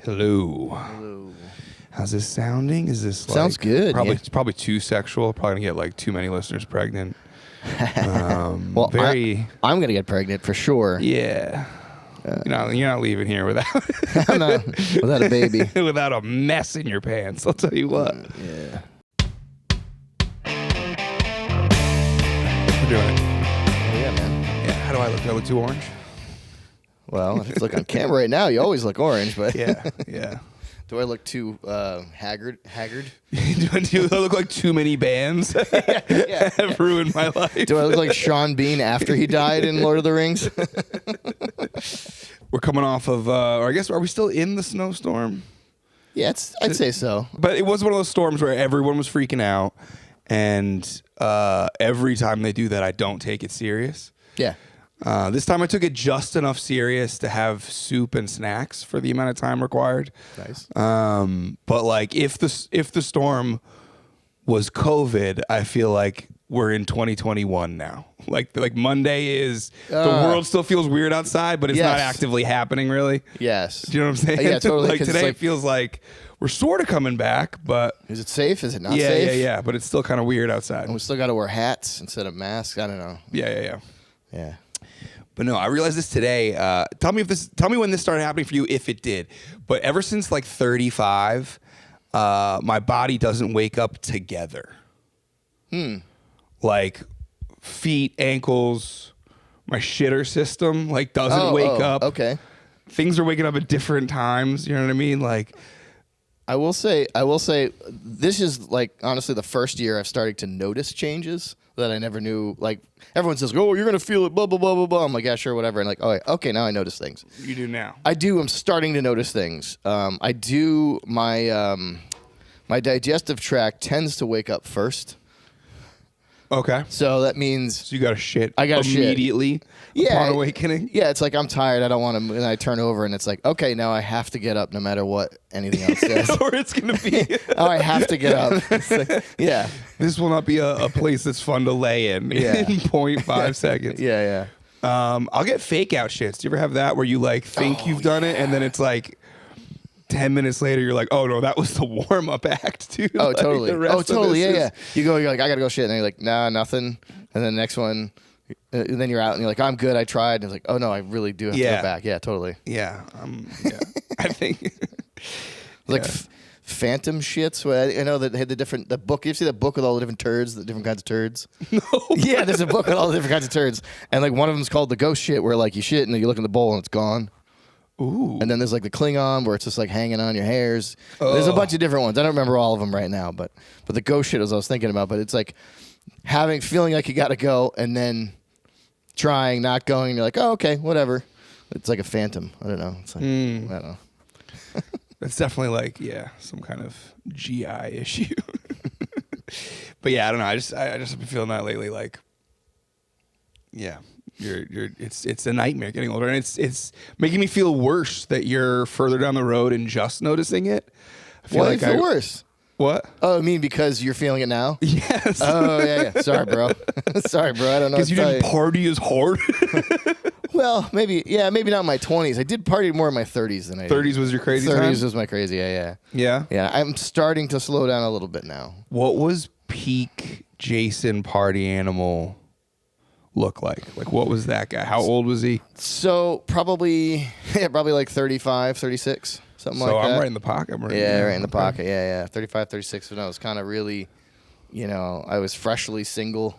Hello. Hello. How's this sounding? Is this like, Sounds good. Probably Yeah. it's probably too sexual. Probably gonna get like too many listeners pregnant. Well, very. I'm gonna get pregnant for sure. Yeah. You're not leaving here without Without a baby. without a mess in your pants. I'll tell you what. Yeah. We're doing it. Yeah, man. Yeah. How do I look? Do I look too orange? Well, if you look on camera right now, you always look orange. But Yeah. Yeah. do I look too haggard? Do I look like too many bands have ruined my life? Do I look like Sean Bean after he died in Lord of the Rings? We're coming off of, or I guess, are we still in the snowstorm? Yeah, I'd say so. But it was one of those storms where everyone was freaking out, and every time they do that, I don't take it serious. Yeah. This time I took it just enough serious to have soup and snacks for the amount of time required. Nice. But like if the storm was COVID, I feel like we're in 2021 now. Like Monday is the world still feels weird outside, but it's not actively happening really. Yes. Do you know what I'm saying? Yeah, totally. Like today it feels like we're sort of coming back, but is it safe? Is it not safe? Yeah. But it's still kind of weird outside. And we still got to wear hats instead of masks. I don't know. Yeah. Yeah. But no, I realized this today. Tell me when this started happening for you, if it did. But ever since like 35, my body doesn't wake up together. Like feet, ankles, my shitter system like doesn't wake up. Okay. Things are waking up at different times. You know what I mean? Like, I will say, this is like honestly the first year I've started to notice changes that I never knew. Like everyone says, "Oh, you're gonna feel it," blah blah blah blah blah. I'm like, yeah, sure, whatever. And like, oh, okay, now I notice things. you do now. I do. I'm starting to notice things. I do. My digestive tract tends to wake up first. Okay. So that means So you got to shit. I gotta shit. immediately upon awakening. Yeah, it's like I'm tired. I don't want to. And I turn over, and it's like, okay, now I have to get up, no matter what anything else says. Or it's gonna be. Oh, I have to get up. It's like, yeah. This will not be a place that's fun to lay in 0.5 seconds. Yeah. I'll get fake out shits. Do you ever have that where you like think you've done it and then it's like 10 minutes later you're like, oh no, that was the warm up act too. Oh, Like, totally. the rest of this Yeah. is- You're like, I gotta go shit, and then you're like, nah, nothing. And then the next one, and then you're out, and you're like, I'm good. I tried. And it's like, oh no, I really do have to go back. Yeah, totally. Yeah. I think. Like phantom shits. Where I know that they had the book. You see that book with all the different turds, the different kinds of turds? No. Yeah, there's a book with all the different kinds of turds, and like one of them's called the ghost shit, where like you shit and then you look in the bowl and it's gone. Ooh. And then there's like the Klingon where it's just like hanging on your hairs. There's a bunch of different ones. I don't remember all of them right now, but the ghost shit is what I was thinking about. But it's like feeling like you got to go and then trying, not going, and you're like, oh, okay, whatever. It's like a phantom. I don't know. It's like, I don't know. It's definitely like, some kind of GI issue. But yeah, I don't know. I just have been feeling that lately. Like, yeah, it's a nightmare getting older, and it's making me feel worse that you're further down the road and just noticing it. I feel Why do you feel worse? What? Oh, I mean because you're feeling it now? Yes. Oh, yeah. Sorry, bro. Sorry, bro. I don't know. Because you didn't party as hard. Well, maybe not in my 20s. I did party more in my 30s than I did. 30s was your crazy 30s time? was my crazy, yeah. Yeah? Yeah, I'm starting to slow down a little bit now. What was peak Jason party animal look like? Like, what was that guy? How old was he? So probably like 35, 36, something like that. So I'm right in the pocket. Right in the pocket. Yeah. 35, 36. When I was kind of really, I was freshly single,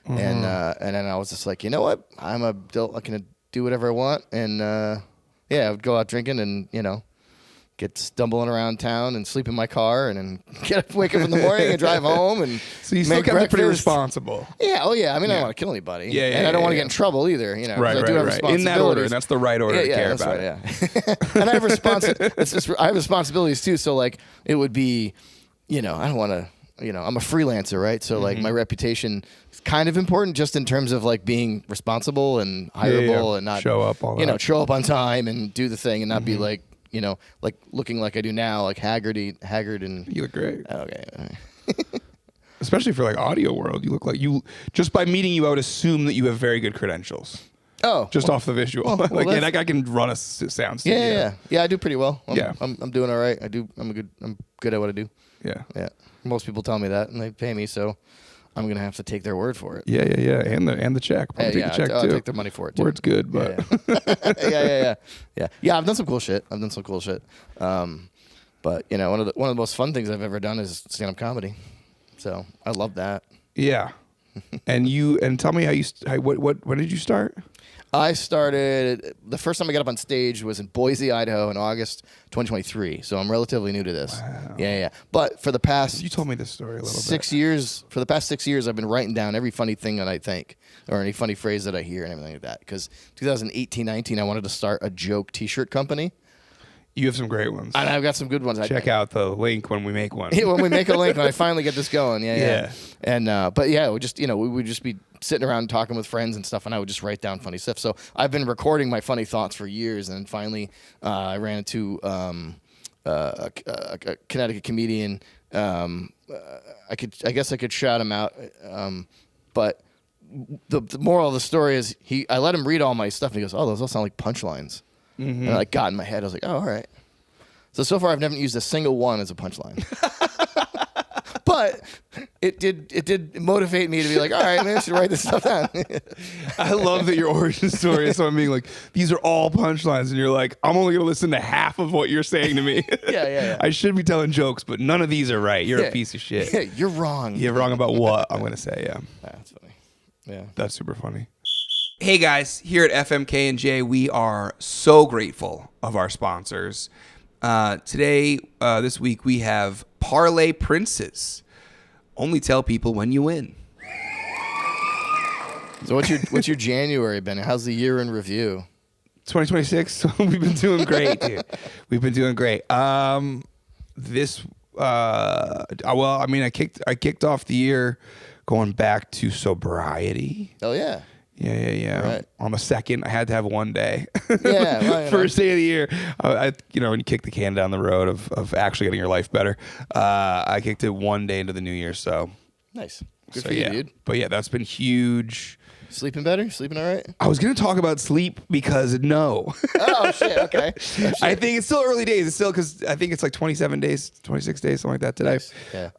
and then I was just like, you know what? I'm adult. I can do whatever I want, and I would go out drinking, and get stumbling around town and sleep in my car, and then wake up in the morning and drive home, and so you still kept it pretty responsible. Yeah. Oh yeah. I mean, I don't want to kill anybody. Yeah. And I don't want to get in trouble either. Right. I do have In that order, and that's the right order to care about. Right, yeah. And I have I have responsibilities too. So like, it would be, I don't want to. I'm a freelancer, right? So like, my reputation is kind of important, just in terms of like being responsible and hireable and not show up show up on time and do the thing and not be like. Like looking like I do now, like haggard and... You look great. Okay. Especially for like audio world. You look like just by meeting you, I would assume that you have very good credentials. just off the visual. Like, yeah, that guy can run a sound studio. Yeah, I do pretty well. Yeah. I'm doing all right. I'm good at what I do. Yeah. Most people tell me that, and they pay me, so I'm gonna have to take their word for it. Yeah. And the check. I'll take the check I'll too. take their money for it too. Word's good, but yeah. I've done some cool shit. But you know, one of the most fun things I've ever done is stand-up comedy. So I love that. Yeah. And tell me when did you start? I started, the first time I got up on stage was in Boise, Idaho in August 2023. So I'm relatively new to this. Wow. Yeah. But for the past... You told me this story a little 6 years, for the past 6 years, I've been writing down every funny thing that I think or any funny phrase that I hear and everything like that. Because 2018-19, I wanted to start a joke t-shirt company. You have some great ones. And I've got some good ones. Check out the link when we make one. Yeah, when we make a link, when I finally get this going. Yeah. And but yeah, we would just be sitting around talking with friends and stuff, and I would just write down funny stuff. So I've been recording my funny thoughts for years, and finally I ran into a Connecticut comedian. I guess I could shout him out, but the moral of the story is I let him read all my stuff, and he goes, "Oh, those all sound like punchlines." Mm-hmm. And I got in my head. I was like, "Oh, all right." So far, I've never used a single one as a punchline. But it did motivate me to be like, all right, maybe I should write this stuff down. I love that your origin story is someone being like, these are all punchlines, and you're like, I'm only going to listen to half of what you're saying to me. Yeah. I should be telling jokes, but none of these are right. You're a piece of shit. Yeah, you're wrong. You're wrong about what I'm going to say, yeah. That's funny. Yeah. That's super funny. Hey guys, here at FMK J, we are so grateful of our sponsors. This week, we have Parlay Princes. Only tell people when you win. So what's your January been? How's the year in review? 2026. We've been doing great, dude. We've been doing great. I kicked off the year going back to sobriety. Oh yeah. Yeah. Right. On the second, I had to have one day. Yeah. Right, First day of the year, when you kick the can down the road of actually getting your life better, I kicked it one day into the new year. So nice. Good for you, dude. But yeah, that's been huge. Sleeping better? Sleeping all right? I was going to talk about sleep because no. Oh, shit. Okay. Oh, shit. I think it's still early days. It's still because I think it's like 27 days, 26 days, something like that today. Nice. Yeah.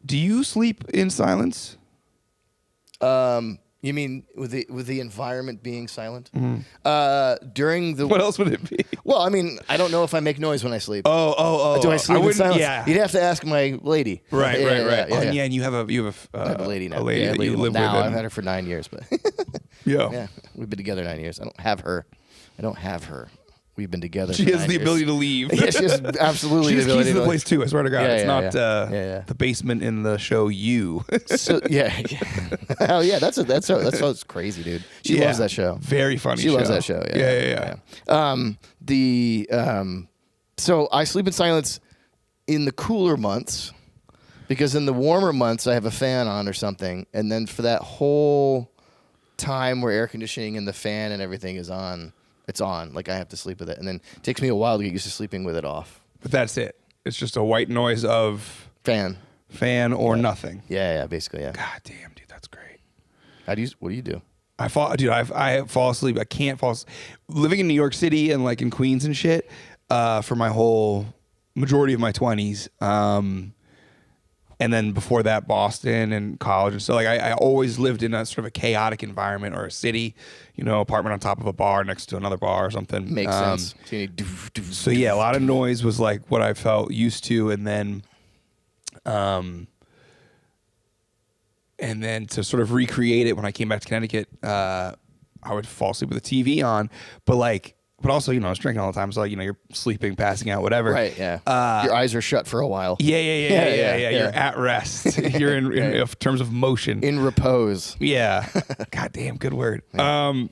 Do you sleep in silence? You mean with the environment being silent? Mm-hmm. During the what else would it be? Well, I mean, I don't know if I make noise when I sleep. Oh. Do I sleep in silence? Yeah. You'd have to ask my lady. Right. Yeah. And you have a I have a lady now. A lady that you live now. with. I've had her for 9 years, but yeah, we've been together 9 years. I don't have her. We've been together. She has the ability to leave. Yeah, she has absolutely the ability. She has keys to the place too. I swear to God, Yeah, it's yeah, not yeah. the basement in the show You. So, yeah. Hell yeah, that's crazy, dude. She loves that show. Very funny. She loves that show. Yeah. So I sleep in silence in the cooler months because in the warmer months I have a fan on or something, and then for that whole time where air conditioning and the fan and everything is on. It's on. Like, I have to sleep with it. And then it takes me a while to get used to sleeping with it off. But that's it. It's just a white noise of fan or nothing. Yeah, basically, yeah. God damn, dude, that's great. What do you do? I fall asleep. I can't fall asleep. Living in New York City and like in Queens and shit for my whole majority of my 20s. And then before that, Boston and college and so like I always lived in a sort of a chaotic environment or a city, apartment on top of a bar next to another bar or something. Makes sense. So yeah, a lot of noise was like what I felt used to, and then to sort of recreate it when I came back to Connecticut, I would fall asleep with the TV on, but also, I was drinking all the time, so you're sleeping, passing out, whatever. Right, yeah. Your eyes are shut for a while. Yeah. You're at rest. You're in terms of motion. In repose. Yeah. God damn, good word. Yeah.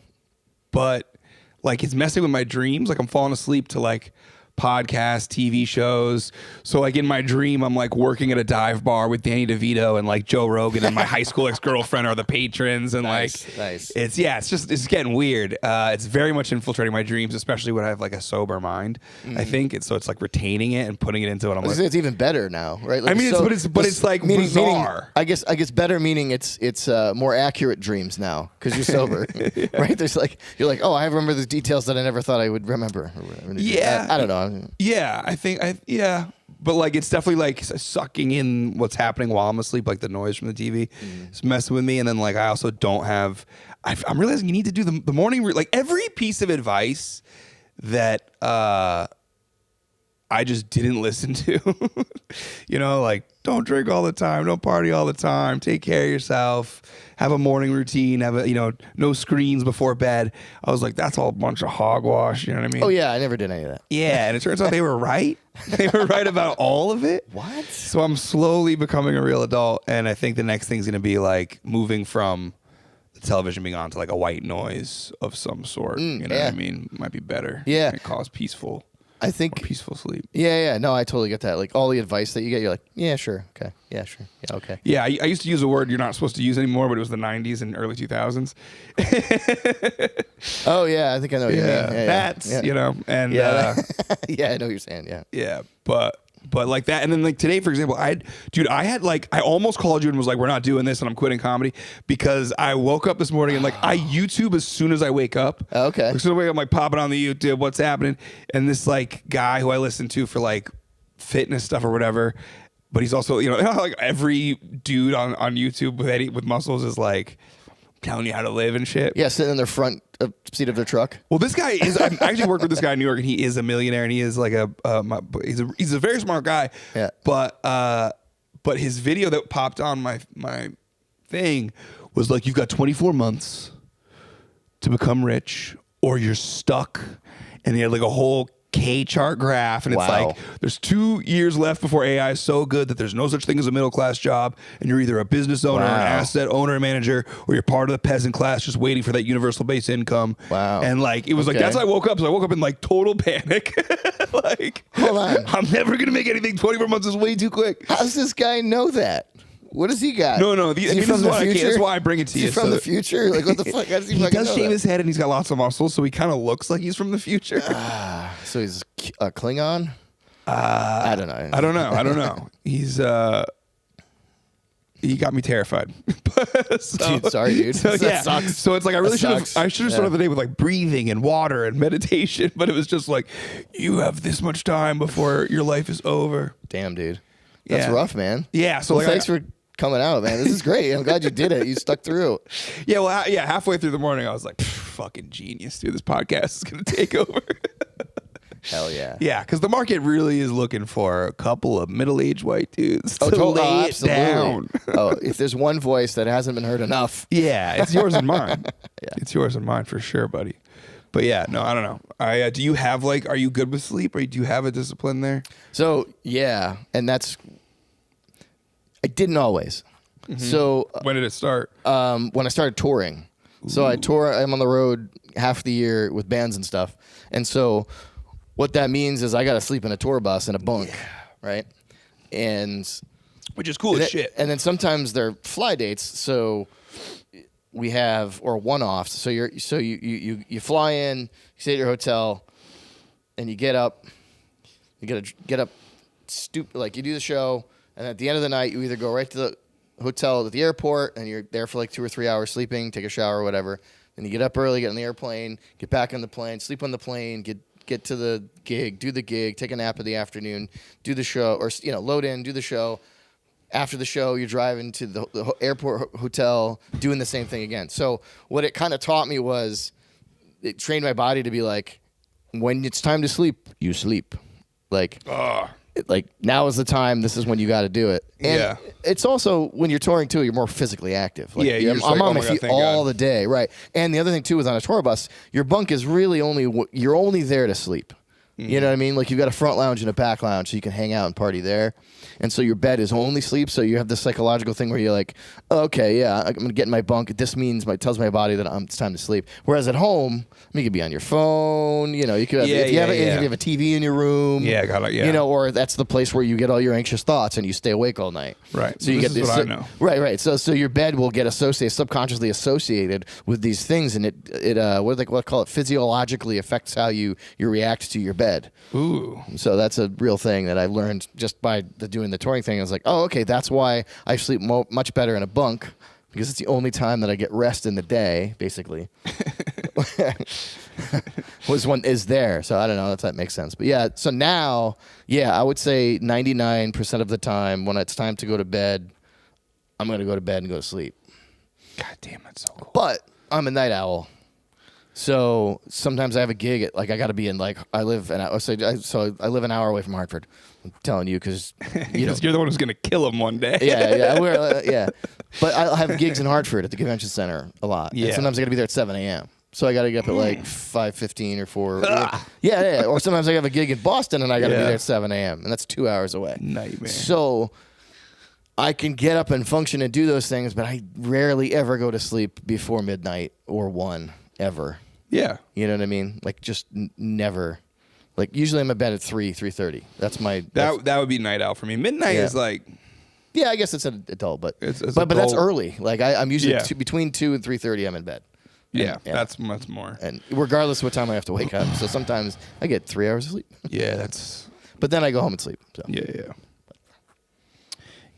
But like it's messing with my dreams. Like I'm falling asleep to like podcasts, TV shows. So like in my dream, I'm like working at a dive bar with Danny DeVito and like Joe Rogan and my high school ex-girlfriend are the patrons. And Nice. it's getting weird. It's very much infiltrating my dreams, especially when I have like a sober mind. I think it's like retaining it and putting it into it. I'm like, it's even better now, right? Like, I mean, it's like bizarre. I guess better meaning it's more accurate dreams now because you're sober, right? There's like you're like, oh, I remember the details that I never thought I would remember. Yeah, I don't know. Yeah, but like it's definitely like sucking in what's happening while I'm asleep, like the noise from the TV. It's messing with me, and then like I also don't have. I'm realizing you need to do the morning. Like every piece of advice that I just didn't listen to. Like don't drink all the time, don't party all the time, take care of yourself, have a morning routine, have no screens before bed. I was like, that's all a bunch of hogwash. You know what I mean? Oh yeah, I never did any of that. Yeah, and it turns out they were right. They were right about all of it. What? So I'm slowly becoming a real adult, and I think the next thing's gonna be like moving from the television being on to like a white noise of some sort. You know what I mean? Might be better. Yeah. It cause peaceful. I think peaceful sleep. Yeah. No, I totally get that. Like all the advice that you get, you're like, yeah, sure, okay, yeah, sure, yeah, okay. Yeah, I used to use a word you're not supposed to use anymore, but it was the 90s and early 2000s. Oh yeah, I think I know what you mean. Yeah, that's and yeah, yeah, I know what you're saying. Yeah, yeah, but like that, and then like today, for example, I had like I almost called you and was like, we're not doing this, and I'm quitting comedy because I woke up this morning and like I YouTube as soon as I wake up. Okay. As soon as I wake up, I'm like popping on the YouTube, what's happening, and this like guy who I listen to for like fitness stuff or whatever, but he's also like every dude on YouTube with muscles is like telling you how to live and shit. Yeah, sitting in the front seat of their truck. Well, this guy is. I actually worked with this guy in New York, and he is a millionaire, and he is like he's a very smart guy. Yeah. But his video that popped on my thing was like, you've got 24 months to become rich, or you're stuck. And he had like a whole K-chart graph, and it's like there's 2 years left before AI is so good that there's no such thing as a middle class job, and you're either a business owner, an asset owner, and manager, or you're part of the peasant class just waiting for that universal base income. Wow. And like it was like that's how I woke up. So I woke up in like total panic. Like, hold on, I'm never gonna make anything. 24 months is way too quick. How does this guy know that? What does he got? No. That's why I bring it to you. Is he from the future? Like, what the fuck? How does he does shave his head, and he's got lots of muscles, so he kind of looks like he's from the future. So he's a Klingon? I don't know. I don't know. He's he got me terrified. Dude, sorry, dude. That sucks. So it's like I should have started the day with like breathing and water and meditation, but it was just like, you have this much time before your life is over. Damn, dude. That's rough, man. Yeah. So well, thanks for coming out, man. This is great. I'm glad you did it. You stuck through. Yeah. Well, halfway through the morning, I was like, fucking genius, dude. This podcast is going to take over. Hell yeah. Yeah, because the market really is looking for a couple of middle-aged white dudes to lay it down. If there's one voice that hasn't been heard enough. Yeah, it's yours and mine. It's yours and mine for sure, buddy. But yeah, no, I don't know. Do you have like, are you good with sleep, or do you have a discipline there? So yeah, and I didn't always. Mm-hmm. So when did it start? When I started touring. Ooh. So I'm on the road half the year with bands and stuff, and so what that means is I got to sleep in a tour bus in a bunk, right? And which is cool as shit. And then sometimes they're fly dates, so we have or one-offs. So you fly in, you stay at your hotel, and you get up. You gotta get up, like you do the show, and at the end of the night, you either go right to the hotel at the airport, and you're there for like 2 or 3 hours sleeping, take a shower or whatever. Then you get up early, get on the airplane, get back on the plane, sleep on the plane, get to the gig, do the gig, take a nap in the afternoon, do the show, or load in, do the show. After the show, you're driving to the airport hotel, doing the same thing again. So what it kind of taught me was it trained my body to be like, when it's time to sleep, you sleep. Like now is the time. This is when you got to do it. And it's also when you're touring too, you're more physically active. Like, I'm on my feet all the day, right? And the other thing too is on a tour bus, your bunk is really you're only there to sleep. You know what I mean? Like you've got a front lounge and a back lounge, so you can hang out and party there. And so your bed is only sleep. So you have this psychological thing where you're like, okay, yeah, I'm gonna get in my bunk. This means tells my body that it's time to sleep. Whereas at home, you could be on your phone. You know, you could have, if you have a TV in your room. Yeah, got it. Yeah. You know, or that's the place where you get all your anxious thoughts and you stay awake all night. Right. So you this get is this. what I know. Right. So your bed will get subconsciously associated with these things, and it what do they call it? Physiologically affects how you react to your bed. Ooh. So that's a real thing that I learned just by doing the touring thing. I was like, oh, okay, that's why I sleep much better in a bunk, because it's the only time that I get rest in the day, basically. is there. So I don't know if that makes sense. But yeah, so now, I would say 99% of the time when it's time to go to bed, I'm going to go to bed and go to sleep. God damn, that's so cool. But I'm a night owl. So sometimes I have a gig at, like, I got to be in, like, I live an hour away from Hartford. I'm telling you, because you're the one who's gonna kill him one day. yeah. But I have gigs in Hartford at the convention center a lot. Yeah. And sometimes I got to be there at 7 a.m. So I got to get up at like 5:15 or 4. Yeah. Or sometimes I have a gig in Boston and I got to be there at 7 a.m. And that's 2 hours away. Nightmare. So I can get up and function and do those things, but I rarely ever go to sleep before midnight or 1 ever. Yeah. You know what I mean? Like just never. Like usually I'm in bed at 3:30. That's my. That would be night out for me. Midnight is like. Yeah, I guess it's an adult, but but that's early. Like I'm usually between 2 and 3:30. I'm in bed. Yeah, that's much more. And regardless of what time I have to wake up, so sometimes I get 3 hours of sleep. Yeah, that's. But then I go home and sleep. So. Yeah.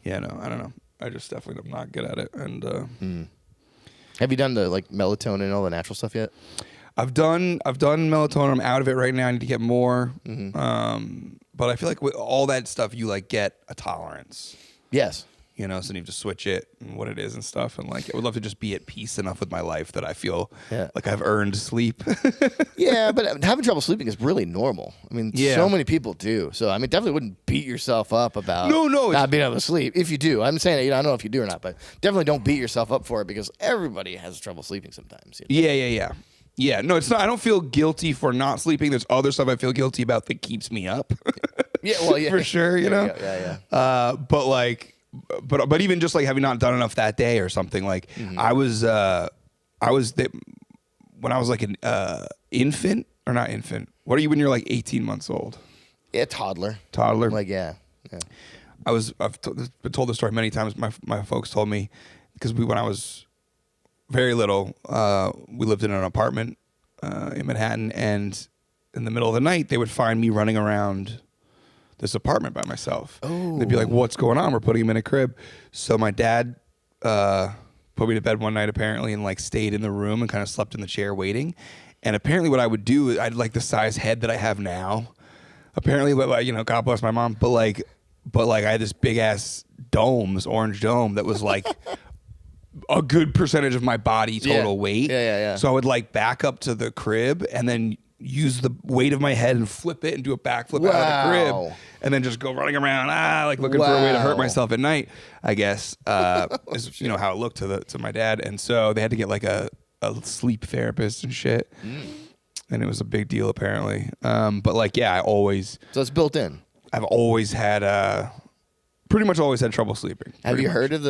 Yeah, no, I don't know. I just definitely am not good at it. And have you done the like melatonin and all the natural stuff yet? I've done melatonin. I'm out of it right now. I need to get more. But I feel like with all that stuff, you like get a tolerance. Yes. You know, so you have to switch it and what it is and stuff. And like, I would love to just be at peace enough with my life that I feel like I've earned sleep. Yeah, but having trouble sleeping is really normal. I mean, so many people do. So I mean, definitely wouldn't beat yourself up about not being able to sleep. If you do, I'm saying, I don't know if you do or not, but definitely don't beat yourself up for it because everybody has trouble sleeping sometimes. You know? Yeah, no, it's not. I don't feel guilty for not sleeping. There's other stuff I feel guilty about that keeps me up. For sure. You know. Yeah. But like. But even just like having not done enough that day or something, like I was when I was like an infant or not infant. What are you when you're like 18 months old? Yeah, toddler. Like yeah. I've been told this story many times. My folks told me because when I was very little, we lived in an apartment in Manhattan, and in the middle of the night they would find me running around this apartment by myself. Oh. They'd be like, what's going on? We're putting him in a crib. So my dad put me to bed one night apparently and like stayed in the room and kind of slept in the chair waiting. And apparently what I would do, I'd like the size head that I have now. Apparently, like, you know, God bless my mom, but like I had this big ass dome, this orange dome that was like a good percentage of my body total weight. Yeah. So I would like back up to the crib and then use the weight of my head and flip it and do a backflip out of the crib and then just go running around like looking for a way to hurt myself at night, I guess is you know how it looked to my dad. And so they had to get like a sleep therapist and shit and it was a big deal apparently, but like I always, so it's built in. I've always had pretty much always had trouble sleeping. Have you heard of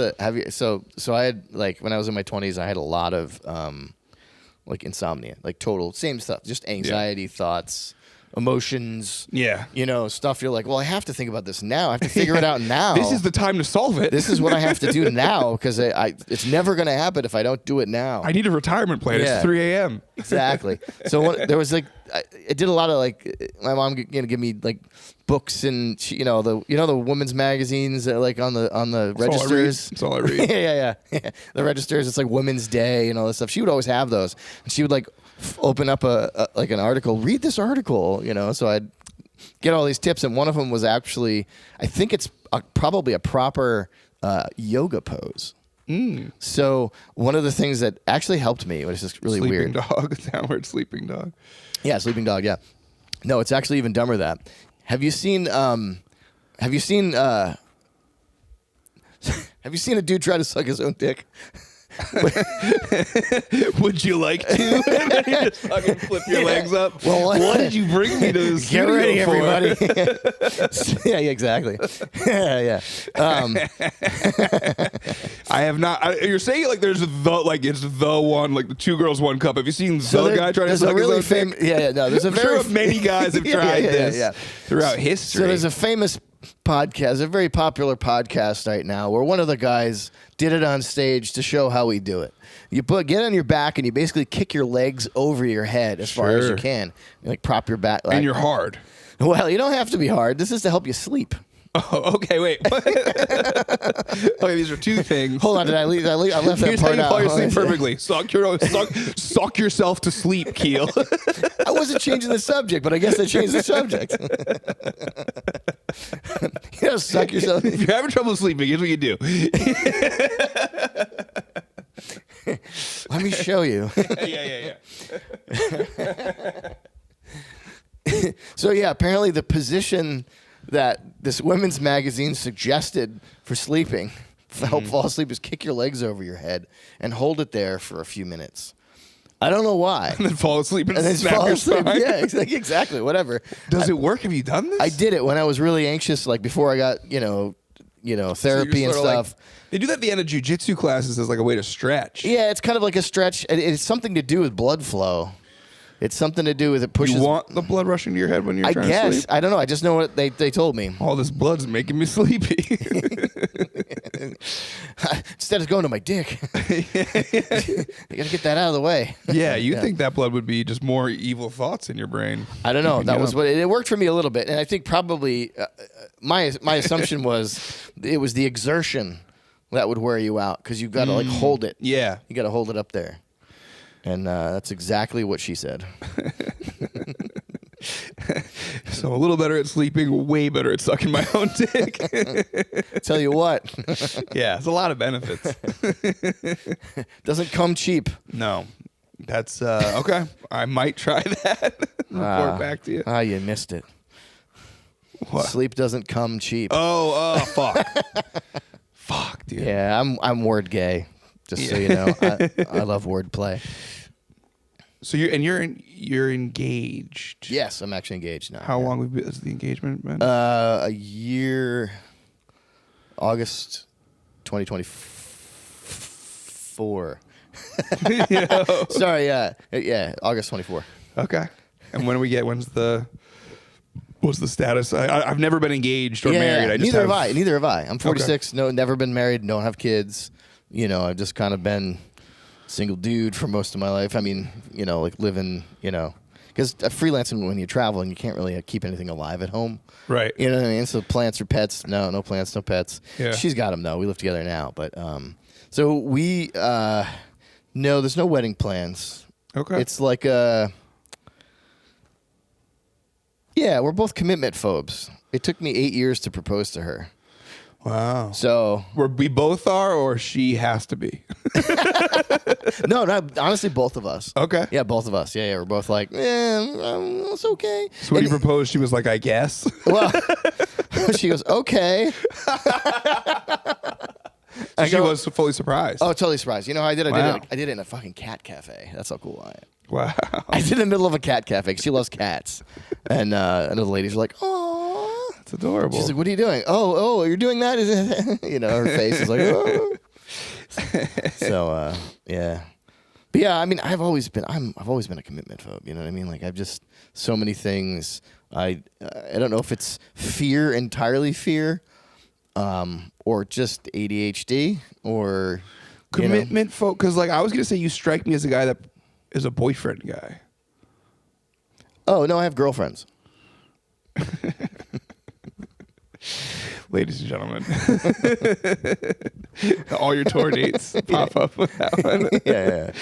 so I had like when I was in my 20s I had a lot of like insomnia, like total same stuff, just anxiety, thoughts, emotions. Yeah. You know, stuff you're like, well, I have to think about this now. I have to figure it out now. This is the time to solve it. This is what I have to do now because it's never going to happen if I don't do it now. I need a retirement plan. It's 3 a.m. Exactly. So there was like, I did a lot of like, my mom give me like books and she, the women's magazines like on the registers. That's all I read. Yeah. The registers. It's like Women's Day and all this stuff. She would always have those, and she would like open up like an article. Read this article, So I'd get all these tips, and one of them was actually, I think it's probably a proper yoga pose. So one of the things that actually helped me, which is just really weird. Downward sleeping dog. Yeah, sleeping dog. Yeah. No, it's actually even dumber than that. Have you seen have you seen a dude try to suck his own dick? Would you like to? And then you just fucking flip your legs up. Well, what did you bring me to this Get ready, for? everybody. Yeah, exactly. Yeah. I have not. You're saying like there's it's the one, like the 2 girls 1 cup. Have you seen the guy trying to suck his own dick? Yeah. No, there's a I'm very sure many guys have tried this yeah. throughout history. So there's a famous podcast, a very popular podcast right now, where one of the guys did it on stage to show how we do it. You get on your back and you basically kick your legs over your head as far as you can. You like prop your back. And you're hard. Well, you don't have to be hard. This is to help you sleep. Oh, okay, wait. Okay, these are 2 things. Hold on, I left that Here's part how you out. fall asleep perfectly. Suck yourself to sleep, Keele. I wasn't changing the subject, but I guess I changed the subject. Suck yourself. If you're having trouble sleeping, here's what you do. Let me show you. Yeah. So yeah, apparently the position that this women's magazine suggested for sleeping, to help fall asleep, is kick your legs over your head and hold it there for a few minutes. I don't know why. And then fall asleep and then snap fall your asleep. spine. Yeah, exactly. Whatever. Does it work? Have you done this? I did it when I was really anxious, like before I got therapy and stuff. They do that at the end of jiu-jitsu classes as like a way to stretch. Yeah, it's kind of like a stretch. It's something to do with blood flow. It's something to do with it pushes. You want the blood rushing to your head when you're trying to sleep? I don't know. I just know what they told me. All this blood's making me sleepy. Instead of going to my dick. You got to get that out of the way. Yeah, you think that blood would be just more evil thoughts in your brain. I don't know. That was what it worked for me a little bit. And I think probably my assumption was it was the exertion that would wear you out because you've got to like hold it. Yeah. You got to hold it up there. And that's exactly what she said. So a little better at sleeping, way better at sucking my own dick. Tell you what. Yeah, it's a lot of benefits. Doesn't come cheap. No. That's okay. I might try that. Report back to you. You missed it. What? Sleep doesn't come cheap. Oh, fuck. Fuck, dude. Yeah, I'm word gay. Just so you know, I love wordplay. So you're engaged. Yes, I'm actually engaged now. How long has the engagement been? A year. August 2024. Sorry, yeah, August 24. Okay. And when's the status? I've never been engaged or married. Neither have I. I'm 46. Okay. No, never been married. Don't have kids. I've just kind of been single dude for most of my life. I mean, like living, because freelancing when you travel and you can't really keep anything alive at home. Right. You know what I mean? So plants or pets? No plants, no pets. Yeah. She's got them though. We live together now, but so we no, there's no wedding plans. Okay. It's like we're both commitment phobes. It took me 8 years to propose to her. Wow. So we both are, or she has to be? No, honestly, both of us. Okay. Yeah, both of us. Yeah, we're both like, it's okay. So when you proposed, she was like, I guess. Well, she goes, okay. She was fully surprised. Oh, totally surprised. I did Wow. I did it in a fucking cat cafe. That's how cool I am. Wow. I did it in the middle of a cat cafe. She loves cats. And the ladies were like, oh. That's adorable. She's like, what are you doing? Oh, you're doing that? Is it? Her face is like, oh. So, yeah. But yeah, I mean, I've always been a commitment phobe. You know what I mean? Like, I've just so many things. I don't know if it's entirely fear, or just ADHD, or commitment folk. Because like I was gonna say, you strike me as a guy that is a boyfriend guy. Oh no, I have girlfriends. Ladies and gentlemen, all your tour dates pop up with that one. Yeah.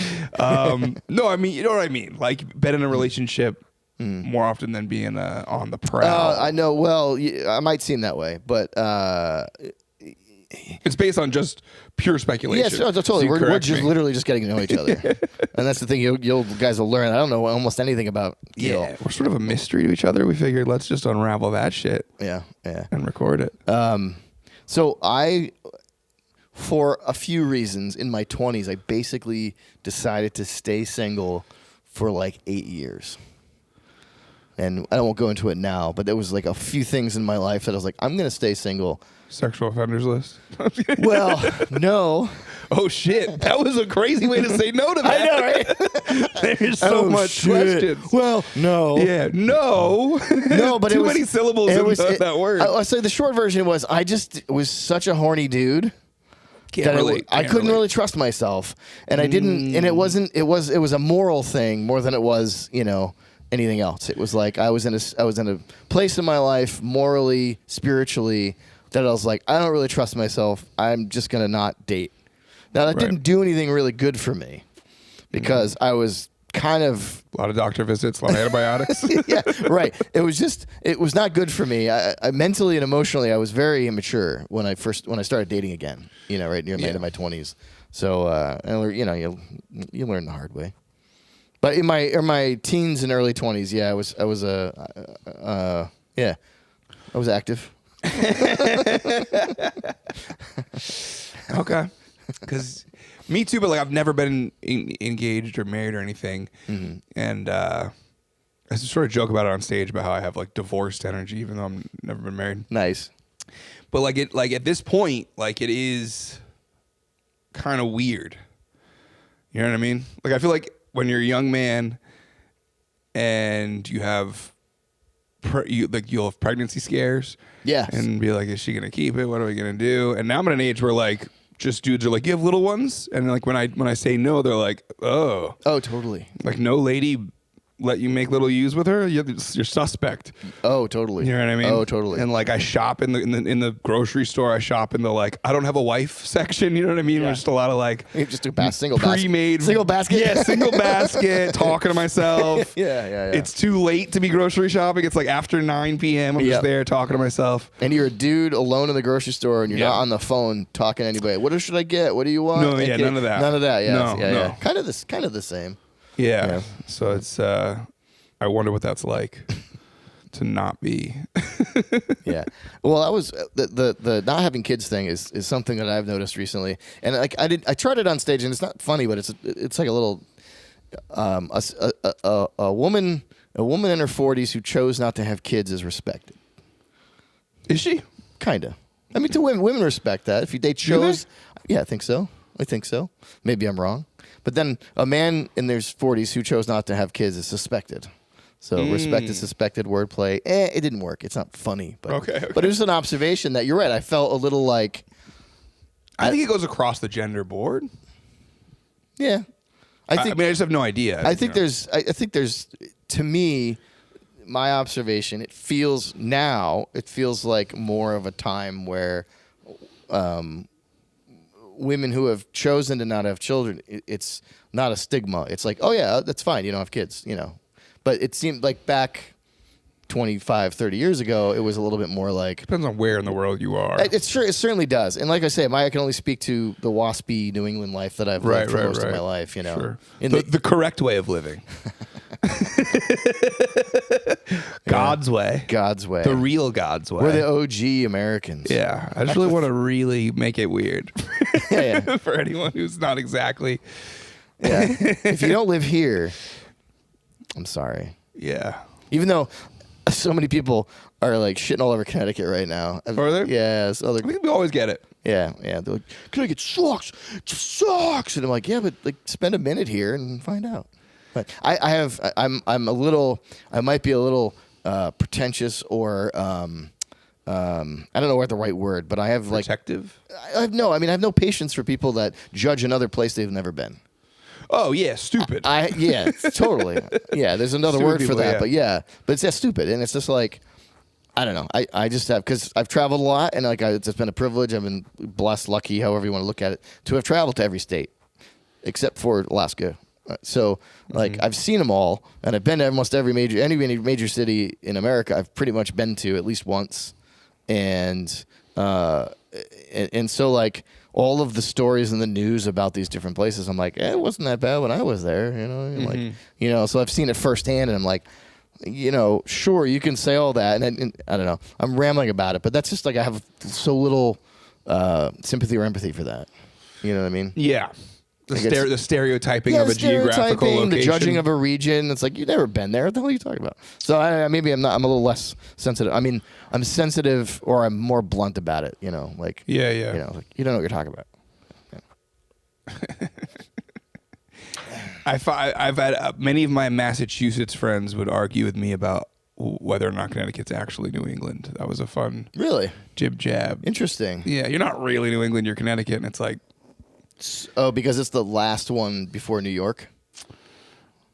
No, I mean, you know what I mean. Like, been in a relationship more often than being on the prowl. I know. Well, I might seem that way, but it's based on just pure speculation. Yes, totally. We're just literally just getting to know each other, and that's the thing. You guys will learn. I don't know almost anything about. Yeah, we're sort of a mystery to each other. We figured let's just unravel that shit. Yeah, and record it. So for a few reasons in my 20s, I basically decided to stay single for like 8 years. And I won't go into it now, but there was like a few things in my life that I was like, I'm going to stay single. Sexual offenders list. Well, no. Oh shit! That was a crazy way to say no to that. I know, right? There's so much questions. Well, no. Yeah, no. No, but too many syllables in that word. I'll say the short version was I just was such a horny dude. I couldn't really trust myself, and I didn't. And it wasn't. It was a moral thing more than it was, anything else. It was like I was in a place in my life, morally, spiritually, that I was like, I don't really trust myself. I'm just gonna not date. Now that didn't do anything really good for me, because I was kind of a lot of doctor visits, a lot of antibiotics. Yeah, right. It was not good for me. I mentally and emotionally, I was very immature when I started dating again. Right near the end of my 20s. So, you learn the hard way. But in my teens and early 20s, yeah, I was active. Okay. Because me too, but like I've never been engaged or married or anything, and I sort of joke about it on stage about how I have like divorced energy, even though I'm never been married. Nice. But like at this point, like it is kind of weird. You know what I mean? Like I feel like when you're a young man and you have you'll have pregnancy scares. Yes. And be like, is she gonna keep it? What are we gonna do? And now I'm at an age where like just dudes are like, you have little ones? And like when I say no, they're like, oh. Oh, totally. Like no lady let you make little U's with her? You're suspect. Oh, totally. You know what I mean? Oh, totally. And like I shop in the grocery store. I shop in the like I don't have a wife section. You know what I mean? Yeah. There's just a lot of like just a single pre-made single basket. Yeah, single basket. Talking to myself. Yeah. It's too late to be grocery shopping. It's like after 9 p.m. I'm just there talking to myself. And you're a dude alone in the grocery store, and you're not on the phone talking to anybody. What should I get? What do you want? No, none of that. None of that. Yeah, No. yeah. Kind of the same. Yeah. So it's I wonder what that's like to not be. Yeah. Well, that was the not having kids thing is something that I've noticed recently, and like I tried it on stage, and it's not funny, but it's like a little a woman in her 40s who chose not to have kids is respected. Is she? Kinda. I mean, to women respect that. If they chose, yeah, I think so. Maybe I'm wrong, but then a man in their 40s who chose not to have kids is suspected. So respect is suspected, wordplay. It didn't work. It's not funny, but okay. But it was an observation that you're right. I felt a little like. I think it goes across the gender board. Yeah, I mean, I just have no idea. I think there's. To me, my observation. It feels like more of a time where, women who have chosen to not have children, it's not a stigma. It's like, oh yeah, that's fine. You don't have kids. But it seemed like back 25, 30 years ago, it was a little bit more like... Depends on where in the world you are. It certainly does. And like I say, I can only speak to the waspy New England life that I've lived for most of my life. Sure. The correct way of living. God's way. God's way. The real God's way. We're the OG Americans. Yeah. I just really want to really make it weird. Yeah. For anyone who's not exactly... Yeah. If you don't live here... I'm sorry. Yeah. Even though so many people are like shitting all over Connecticut right now. Are they? Yeah. I think we always get it. Yeah. They're like, Connecticut sucks. It just sucks. And I'm like, yeah, but like spend a minute here and find out. But I might be a little pretentious or I don't know what the right word, but I have like protective. I have no patience for people that judge another place they've never been. Oh yeah, stupid. Yeah, totally. Yeah, there's another Stupid word for people, that, yeah. but it's stupid, and it's just like, I don't know. I just have, because I've traveled a lot, and like it's been a privilege. I've been blessed, lucky, however you want to look at it, to have traveled to every state, except for Alaska. So like I've seen them all, and I've been to almost any major city in America. I've pretty much been to at least once, and so like. All of the stories in the news about these different places, I'm like, it wasn't that bad when I was there, like, so I've seen it firsthand, and I'm like, sure, you can say all that, and I don't know, I'm rambling about it, but that's just like I have so little sympathy or empathy for that. You know what I mean? Yeah. The stereotyping of the a geographical stereotyping, location. the judging of a region. It's like, you've never been there. What the hell are you talking about? So maybe I'm a little less sensitive. I mean, I'm sensitive, or I'm more blunt about it. You know, like Yeah. You know, like, you don't know what you're talking about. Yeah. I've had many of my Massachusetts friends would argue with me about whether or not Connecticut's actually New England. That was a fun Really jib jab. interesting. Yeah, you're not really New England. You're Connecticut, and it's like, Because it's the last one before New York.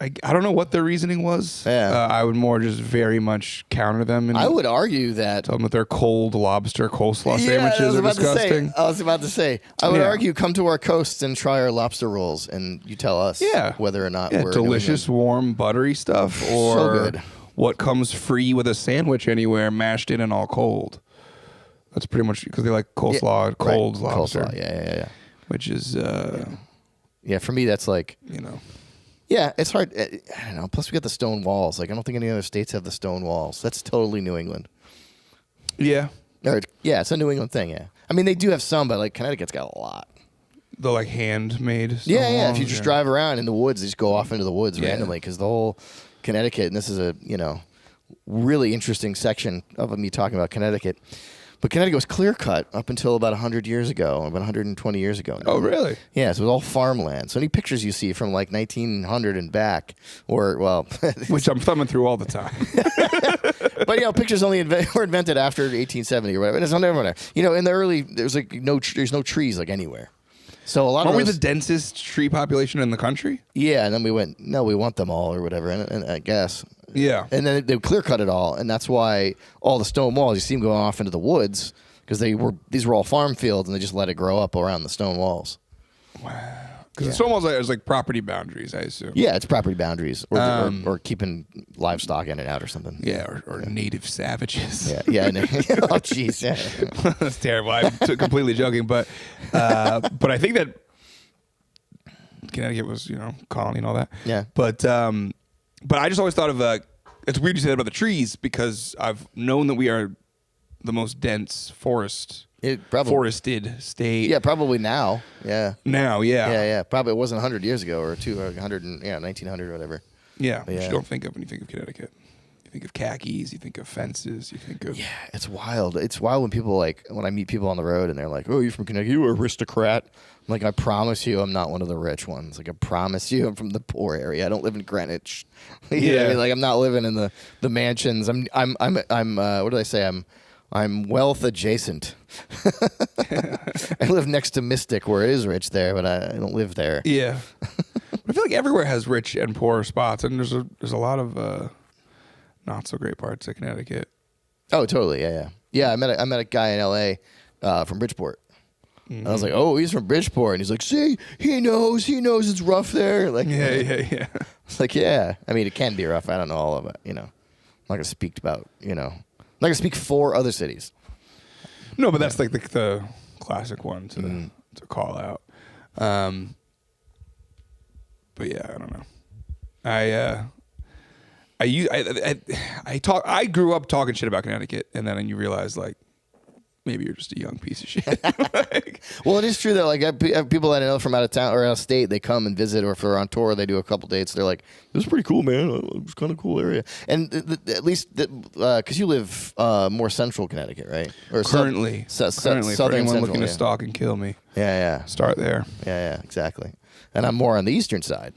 I don't know what their reasoning was. Yeah. I would more just very much counter them. And I would argue that. tell them that their cold lobster coleslaw sandwiches are disgusting. I was about to say. I would Yeah. argue, come to our coast and try our lobster rolls, and you tell us whether or not we're delicious, warm, buttery stuff, or So good. what comes free with a sandwich anywhere, mashed in and all cold. That's pretty much because they like coleslaw, cold lobster. Coleslaw. Yeah. Which is, Yeah, for me, that's like, yeah, it's hard. I don't know. Plus, we got the stone walls. Like, I don't think any other states have the stone walls. That's totally New England. Yeah. Yeah, it's a New England thing, yeah. I mean, they do have some, but, like, Connecticut's got a lot. The, like, handmade stone Yeah. walls, If you just drive around in the woods, you just go off into the woods randomly, because the whole Connecticut, and this is a, really interesting section of me talking about Connecticut. But Connecticut was clear-cut up until about 100 years ago, about 120 years ago. Oh, really? Yeah, so it was all farmland. So any pictures you see from like 1900 and back, or, well... Which I'm thumbing through all the time. But, pictures only were invented after 1870 or whatever. And it's not everywhere. In the early... there's no trees, like, anywhere. So a lot Aren't of we the densest tree population in the country? Yeah, and then we went, no, we want them all or whatever, and I guess... Yeah. And then they clear cut it all, and that's why all the stone walls, you see them going off into the woods, because these were all farm fields, and they just let it grow up around the stone walls. Wow. Because the stone walls is like property boundaries, I assume. Yeah, it's property boundaries, or keeping livestock in and out or something. Yeah, or native savages. Yeah. Oh, jeez. Yeah. That's terrible. I'm completely joking, but I think that Connecticut was, colony and all that. Yeah. But I just always thought of it's weird you say that about the trees, because I've known that we are the most dense forested state. Yeah, probably now. Yeah. Now, yeah. Yeah. Probably it wasn't 100 years ago or 1900 or whatever. Yeah, which you don't think of when you think of Connecticut. You think of khakis, you think of fences, you think of... Yeah, it's wild. It's wild when people, when I meet people on the road and they're like, oh, you're from Connecticut, you aristocrat. I'm like, I promise you I'm not one of the rich ones. Like, I promise you I'm from the poor area. I don't live in Greenwich. You know what I mean? Like, I'm not living in the mansions. I'm what did I say? I'm wealth adjacent. I live next to Mystic, where it is rich there, but I don't live there. Yeah. I feel like everywhere has rich and poor spots, and there's a lot of not so great parts of Connecticut. Oh, totally. Yeah. I met a guy in L.A. From Bridgeport. Mm-hmm. And I was like, oh, he's from Bridgeport, and he's like, see, he knows it's rough there. Like, yeah. It's like, yeah. I mean, it can be rough. I don't know all of it. I'm not gonna speak about. I'm not gonna speak for other cities. No, but that's like the classic one to call out. But yeah, I don't know. I grew up talking shit about Connecticut, and then you realize, like, maybe you're just a young piece of shit. Well, it is true that, like, I have people that I know from out of town or out of state, they come and visit, or if they're on tour, they do a couple dates. They're like, "This is pretty cool, man. It was kind of cool area." And at least because you live more central Connecticut, right? Or currently, southern for anyone central, looking to stalk and kill me. Yeah. Start there. Yeah, exactly. And I'm more on the eastern side,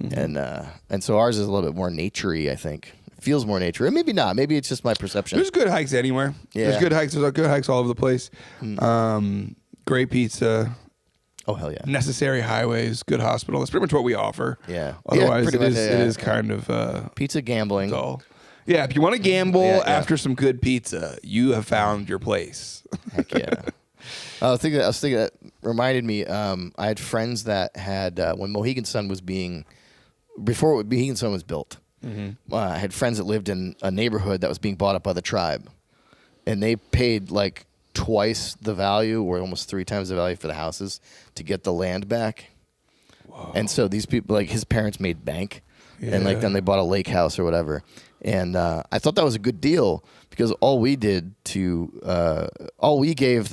and so ours is a little bit more naturey, I think. Feels more nature. Maybe not. Maybe it's just my perception. There's good hikes anywhere. Yeah. There's good hikes all over the place. Great pizza. Oh, hell yeah. Necessary highways, good hospital. That's pretty much what we offer. Yeah. Otherwise, it is kind of pizza gambling. dull. Yeah, if you want to gamble after some good pizza, you have found your place. Heck yeah. I was thinking that reminded me. I had friends that had when Mohegan Sun was before Mohegan Sun was built. Mm-hmm. I had friends that lived in a neighborhood that was being bought up by the tribe, and they paid like twice the value, or almost 3 times the value for the houses to get the land back. Whoa. And so these people, like his parents, made bank, and like then they bought a lake house or whatever. And I thought that was a good deal because all we gave the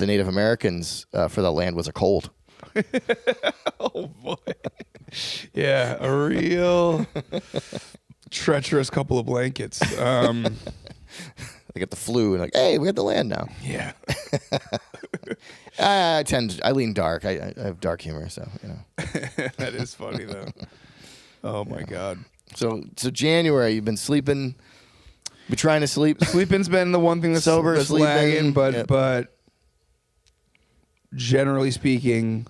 Native Americans for the land was a cold. Oh boy. Yeah, a real treacherous couple of blankets. They get the flu and like, hey, we got the land now. Yeah. I lean dark. I have dark humor, so you know. That is funny though. Oh my God. So January, you've been sleeping. Been trying to sleep. Sleeping's been the one thing that's Sober, that's sleeping, lagging, yep. but generally speaking,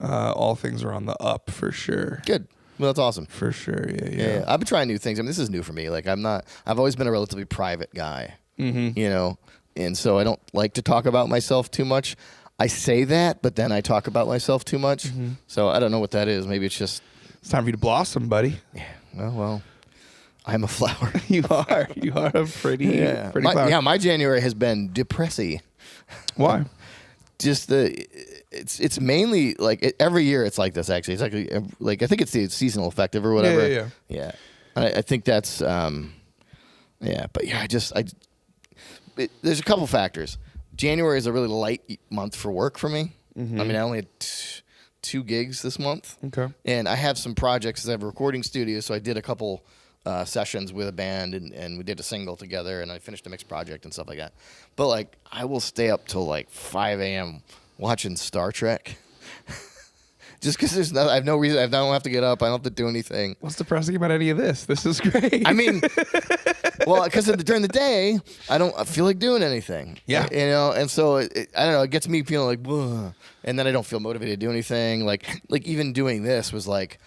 all things are on the up for sure. Good. Well, that's awesome. For sure. Yeah. I've been trying new things. I mean, this is new for me. Like, I've always been a relatively private guy, you know, and so I don't like to talk about myself too much. I say that, but then I talk about myself too much. So I don't know what that is. Maybe it's just. It's time for you to blossom, buddy. Yeah. Well, I'm a flower. You are. You are a pretty flower. Yeah, my January has been depressing. Why? Just it's mainly like every year it's like this. Actually, it's like I think it's the seasonal affective or whatever. Yeah. I think that's but yeah. There's a couple factors. January is a really light month for work for me. I mean, I only had 2 gigs this month. Okay. And I have some projects. I have a recording studio, so I did a couple sessions with a band, and we did a single together, and I finished a mixed project and stuff like that. But like, I will stay up till like 5 a.m. watching Star Trek. Just because I have no reason. I don't have to get up. I don't have to do anything. What's depressing about any of this? This is great. I mean, well, because during the day, I don't feel like doing anything. Yeah. You know, and so I don't know. It gets me feeling like, ugh, and then I don't feel motivated to do anything. Like even doing this was like,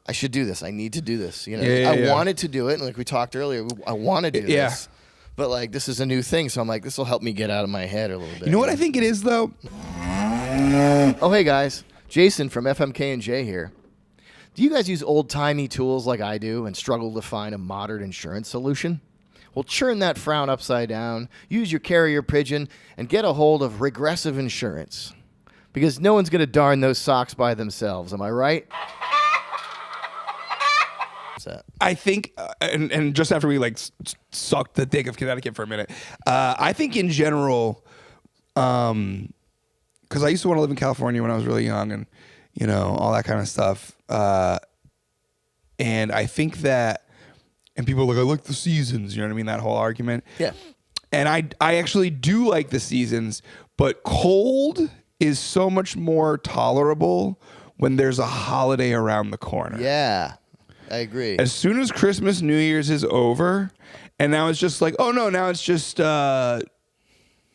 I should do this. I need to do this. You know, I wanted to do it, and like we talked earlier, I want to do this. But like, this is a new thing, so I'm like, this will help me get out of my head a little bit. You know what I think it is though? Oh, hey guys. Jason from FMK J here. Do you guys use old-timey tools like I do and struggle to find a modern insurance solution? Well, churn that frown upside down, use your carrier pigeon, and get a hold of Regressive Insurance. Because no one's going to darn those socks by themselves, am I right? What's that? I think, and just after we like sucked the dick of Connecticut for a minute, I think in general, because I used to want to live in California when I was really young, and you know, all that kind of stuff. And I think that, and people are like, I like the seasons. You know what I mean? That whole argument. Yeah. And I actually do like the seasons, but cold is so much more tolerable when there's a holiday around the corner. Yeah, I agree. As soon as Christmas, New Year's is over, and now it's just like, oh no, now it's just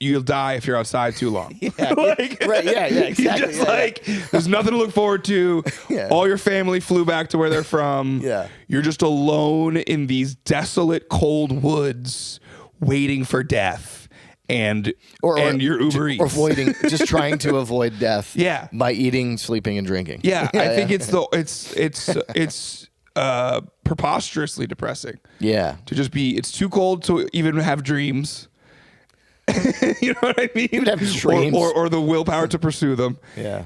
you'll die if you're outside too long. Yeah, like, right? Yeah, exactly. Just like there's nothing to look forward to. Yeah. All All your family flew back to where they're from. Yeah. You're just alone in these desolate, cold woods, waiting for death, and your Uber Eats. Just trying to avoid death. Yeah. By eating, sleeping, and drinking. Yeah, I think it's preposterously depressing. Yeah. To just be, it's too cold to even have dreams. You know what I mean? Even have dreams. Or the willpower to pursue them. Yeah.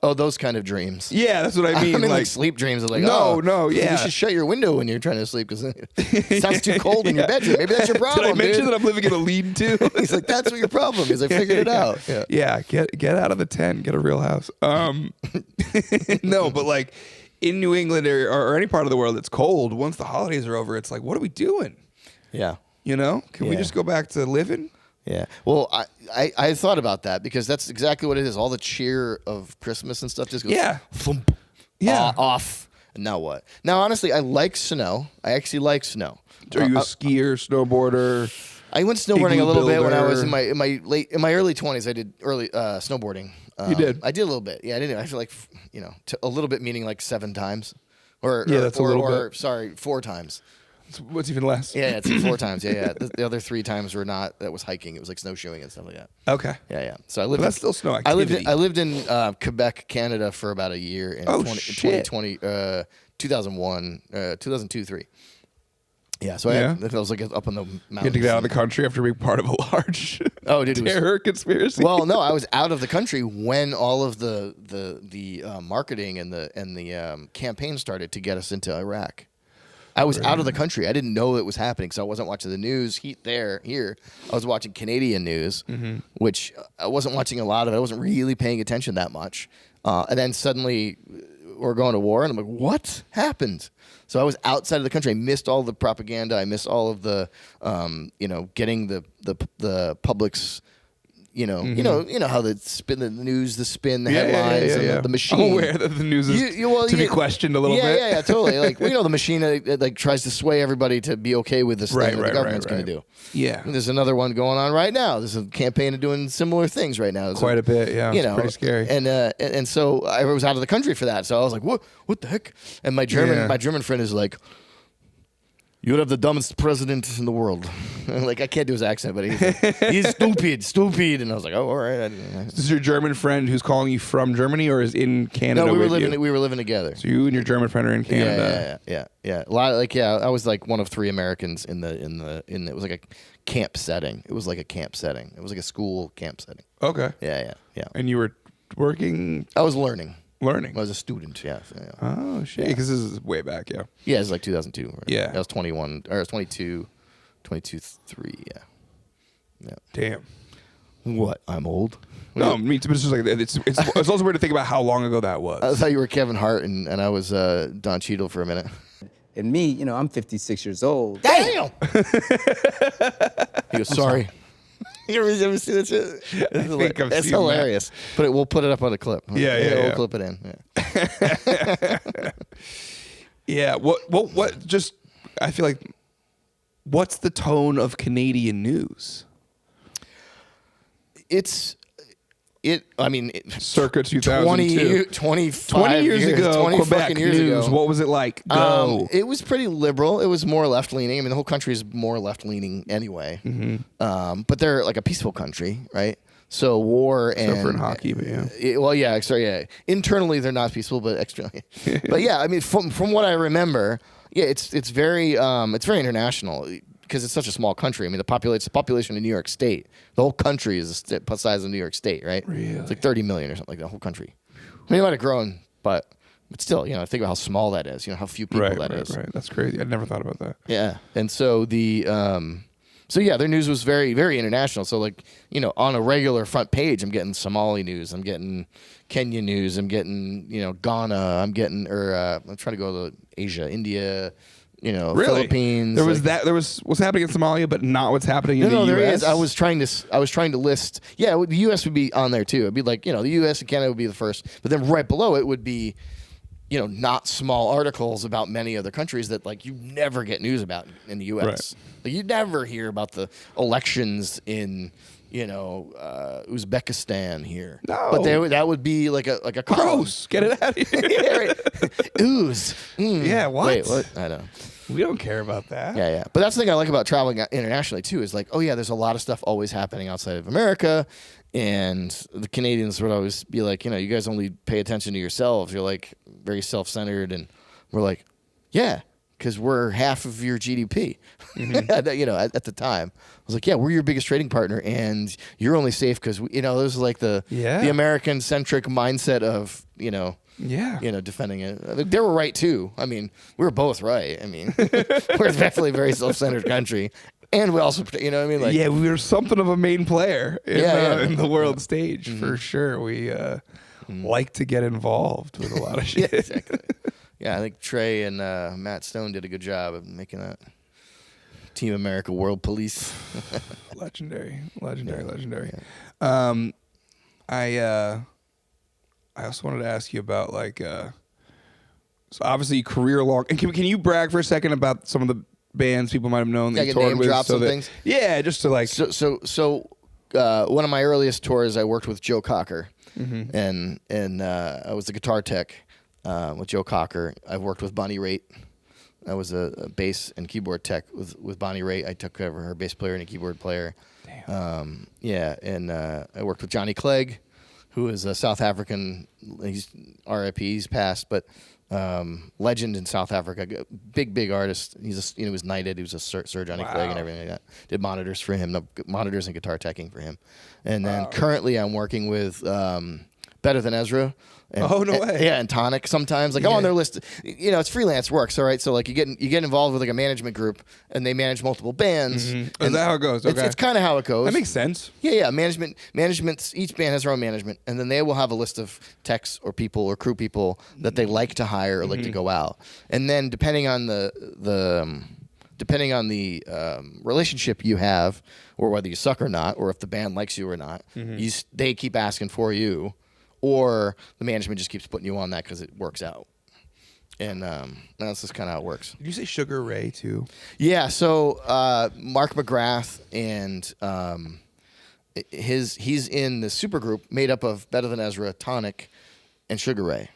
Those kind of dreams. Yeah, that's what I mean. I mean, like sleep dreams are like, no, yeah. You should shut your window when you're trying to sleep because it sounds too cold in your bedroom. Maybe that's your problem. Did I mention dude? that I'm living in a lean-to? He's like, that's what your problem is. I figured it out. Yeah, get out of the tent. Get a real house. No, but like in New England or any part of the world that's cold, once the holidays are over, it's like, what are we doing? Yeah. You know? Can we just go back to living? Yeah. Well, I thought about that because that's exactly what it is. All the cheer of Christmas and stuff just goes thump, off. And now what? Now, honestly, I like snow. I actually like snow. Are you a skier, snowboarder? I went snowboarding a little bit when I was in builder? my early 20s. I did early snowboarding. You did? I did a little bit. Yeah, I did. I feel like a little bit meaning like 7 times, or that's a little bit. Sorry, 4 times. What's even less? Yeah, it's 4 times. Yeah. The other 3 times were not. That was hiking. It was like snowshoeing and stuff like that. Okay. Yeah. So I lived. But that's still snow activity. I lived in Quebec, Canada, for about a year in 2020, 2001, 2002, 3. Yeah. So I was like up on the mountains. You had to get out of the country after being part of a large terror conspiracy. Well, no, I was out of the country when all of the marketing and the campaign started to get us into Iraq. I was out of the country. I didn't know it was happening, so I wasn't watching the news here. I was watching Canadian news, which I wasn't watching a lot of it. I wasn't really paying attention that much. And then suddenly we're going to war, and I'm like, what happened? So I was outside of the country. I missed all the propaganda. I missed all of the, getting the public's, you know how they spin the news, the headlines, and the machine. I'm aware that the news is to be questioned a little bit. Yeah, totally. Like the machine that tries to sway everybody to be okay with this thing that the government's going to do. Yeah, and there's another one going on right now. There's a campaign of doing similar things right now. Quite a bit. Yeah, it's pretty scary. And so I was out of the country for that. So I was like, what the heck? And my German friend is like, you would have the dumbest president in the world. Like, I can't do his accent, but he's stupid. And I was like, oh, all right. This is your German friend who's calling you from Germany, or is in Canada? No, we were living together. So you and your German friend are in Canada. Yeah. A lot I was like one of 3 Americans in it was like a camp setting. It was like a camp setting. It was like a school camp setting. Okay. Yeah. And you were working? I was learning. I was a student, yeah. Oh, shit. Because this is way back, yeah. Yeah, it was like 2002. Right? Yeah. I was 21, or I was 22, 3, yeah. Damn. What? I'm old? No, me too. But it's just like, it's also weird to think about how long ago that was. I thought you were Kevin Hart, and I was Don Cheadle for a minute. And me, I'm 56 years old. Damn! He goes, sorry. You ever see that shit? It's hilarious. That. We'll put it up on a clip. We'll clip it in. Yeah. Yeah. What? Just, I feel like, what's the tone of Canadian news? Circa 2002. 20 years ago, 20 Quebec years news. ago. What was it like? Go. It was pretty liberal. It was more left-leaning. I mean, the whole country is more left-leaning anyway. But they're like a peaceful country, right? So war and... Except for in hockey, but yeah. Internally, they're not peaceful, but externally. But yeah, I mean, from what I remember, it's very international. Because it's such a small country. I mean, the population of New York State. The whole country is the size of New York State, right? Really? It's like 30 million or something like that, the whole country. I mean, it might have grown, but still, think about how small that is. How few people that is. Right. That's crazy. I'd never thought about that. Yeah. And so their news was very, very international. So on a regular front page, I'm getting Somali news. I'm getting Kenya news. I'm getting, Ghana. I'm trying to go to Asia, India, really? Philippines. There was what's happening in Somalia, but not what's happening in the US. There is. I was trying to list. Yeah, the US would be on there too. It'd be like the US and Canada would be the first, but then right below it would be, not small articles about many other countries that you never get news about in the US. Right. You never hear about the elections in Uzbekistan here. No, but that would be like a gross. Get it out of here. Yeah, right. Ooze. Yeah, what? Wait, what? I don't know. We don't care about that. Yeah. But that's the thing I like about traveling internationally too. Is there's a lot of stuff always happening outside of America, and the Canadians would always be like, you guys only pay attention to yourselves. You're like very self-centered, and we're like, yeah. Because we're half of your GDP, at the time. I was like, yeah, we're your biggest trading partner, and you're only safe because, there's like the American-centric mindset of, defending it. They were right, too. I mean, we were both right. I mean, we're definitely a very self-centered country. And we also, we were something of a main player in the world stage, for sure. We like to get involved with a lot of shit. Yeah, exactly. Yeah, I think Trey and Matt Stone did a good job of making that Team America World Police. Legendary. Yeah. I also wanted to ask you about so obviously career long. And can you brag for a second about some of the bands people might have known that you toured with? Drop some things. Yeah, just to So one of my earliest tours, I worked with Joe Cocker, and I was the guitar tech. With Joe Cocker. I've worked with Bonnie Raitt. I was a bass and keyboard tech with Bonnie Raitt. I took over her bass player and a keyboard player. Damn. And I worked with Johnny Clegg, who is a South African. He's RIP. He's passed, but legend in South Africa. Big artist. He was knighted. He was a Sir Johnny Clegg and everything like that. Did monitors for him. Monitors and guitar teching for him. And then currently I'm working with Ben Better Than Ezra. And, Oh, no way. Yeah, and Tonic sometimes. Like I'm on their list. You know, it's freelance work, so right. So like you get involved with like a management group, and they manage multiple bands. Mm-hmm. Is that how it goes? Okay. It's kind of how it goes. That makes sense. Yeah. Management's each band has their own management, and then they will have a list of techs or people or crew people that they like to hire or like to go out. And then depending on the relationship you have, or whether you suck or not, or if the band likes you or not, they keep asking for you, or the management just keeps putting you on that because it works out. And that's just kind of how it works. Did you say Sugar Ray too? Yeah. So Mark McGrath and he's in the supergroup made up of Better Than Ezra, Tonic, and Sugar Ray.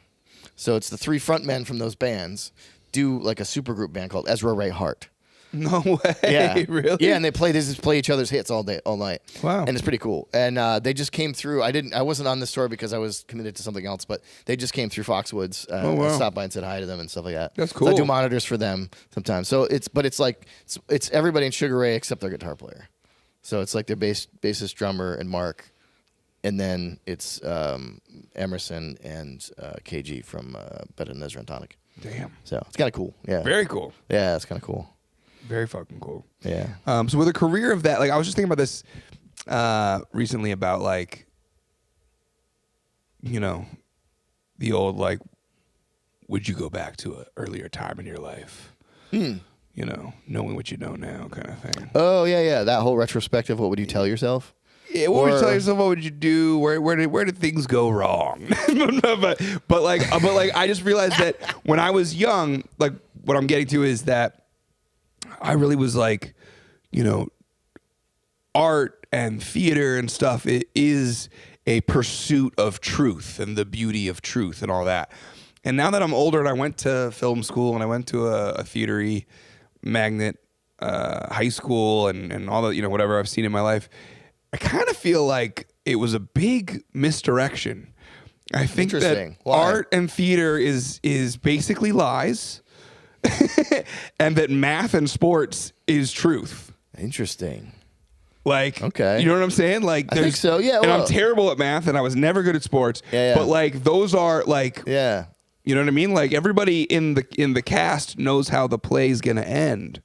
So it's the 3 frontmen from those bands do like a supergroup band called Ezra Ray Hart. No way. Yeah, Really? Yeah, and they just play each other's hits all night. Wow. And it's pretty cool. And they just came through. I wasn't on this tour because I was committed to something else, but they just came through Foxwoods. Wow. I stopped by and said hi to them and stuff like that. That's cool. So I do monitors for them sometimes. So it's everybody in Sugar Ray except their guitar player. So it's like their bassist, drummer, and Mark, and then it's Emerson and KG from Better Than Ezra and Tonic. Damn. So it's kind of cool. Yeah. Very cool. Yeah, it's kind of cool. Very fucking cool. Yeah. So with a career of that, like I was just thinking about this recently about like, you know, the old like, would you go back to an earlier time in your life? You know, knowing what you know now, kind of thing. Oh yeah. That whole retrospective. What would you tell yourself? Yeah, what would you tell yourself? What would you do? Where did things go wrong? but like I just realized that when I was young, like what I'm getting to is that I really was like, you know, art and theater and stuff, it is a pursuit of truth and the beauty of truth and all that. And now that I'm older and I went to film school and I went to a theater-y magnet high school and all the, you know, whatever I've seen in my life, I kind of feel like it was a big misdirection. I think that art and theater is basically lies. And that math and sports is truth. Interesting. Like, okay, you know what I'm saying? Like, I think so. Yeah. And I'm terrible at math, and I was never good at sports. Yeah. But like, those are like, yeah. You know what I mean? Like, everybody in the cast knows how the play's gonna end.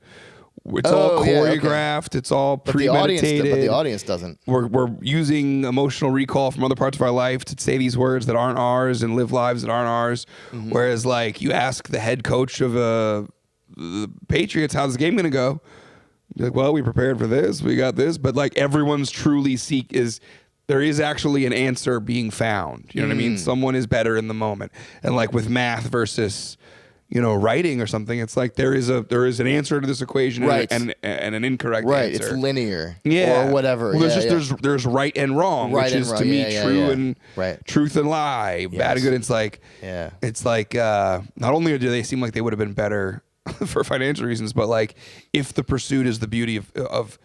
It's all choreographed. Okay. It's all premeditated. But the audience doesn't. We're using emotional recall from other parts of our life to say these words that aren't ours and live lives that aren't ours. Mm-hmm. Whereas, like, you ask the head coach of the Patriots, how's the game going to go? You're like, well, we prepared for this. We got this. But, like, everyone's truly there is actually an answer being found. You know what I mean? Someone is better in the moment. And, like, with math versus, you know, writing or something, it's like there is an answer to this equation, right, and an incorrect answer. It's linear, or whatever. Well, there's right and wrong, which is to me true and truth and lie, bad and good. It's like not only do they seem like they would have been better for financial reasons, but like if the pursuit is the beauty of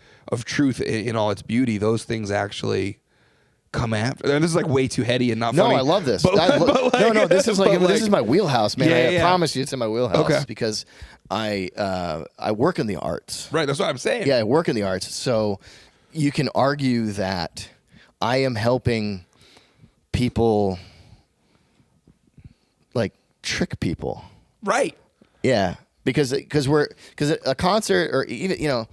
truth in all its beauty, those things actually come after. And this is like way too heady and not funny. No, I love this. This is this is my wheelhouse, man. I promise you, it's in my wheelhouse because I work in the arts. Right, that's what I'm saying. Yeah, I work in the arts, so you can argue that I am helping people, like trick people. Right. Yeah, because a concert or even, you know.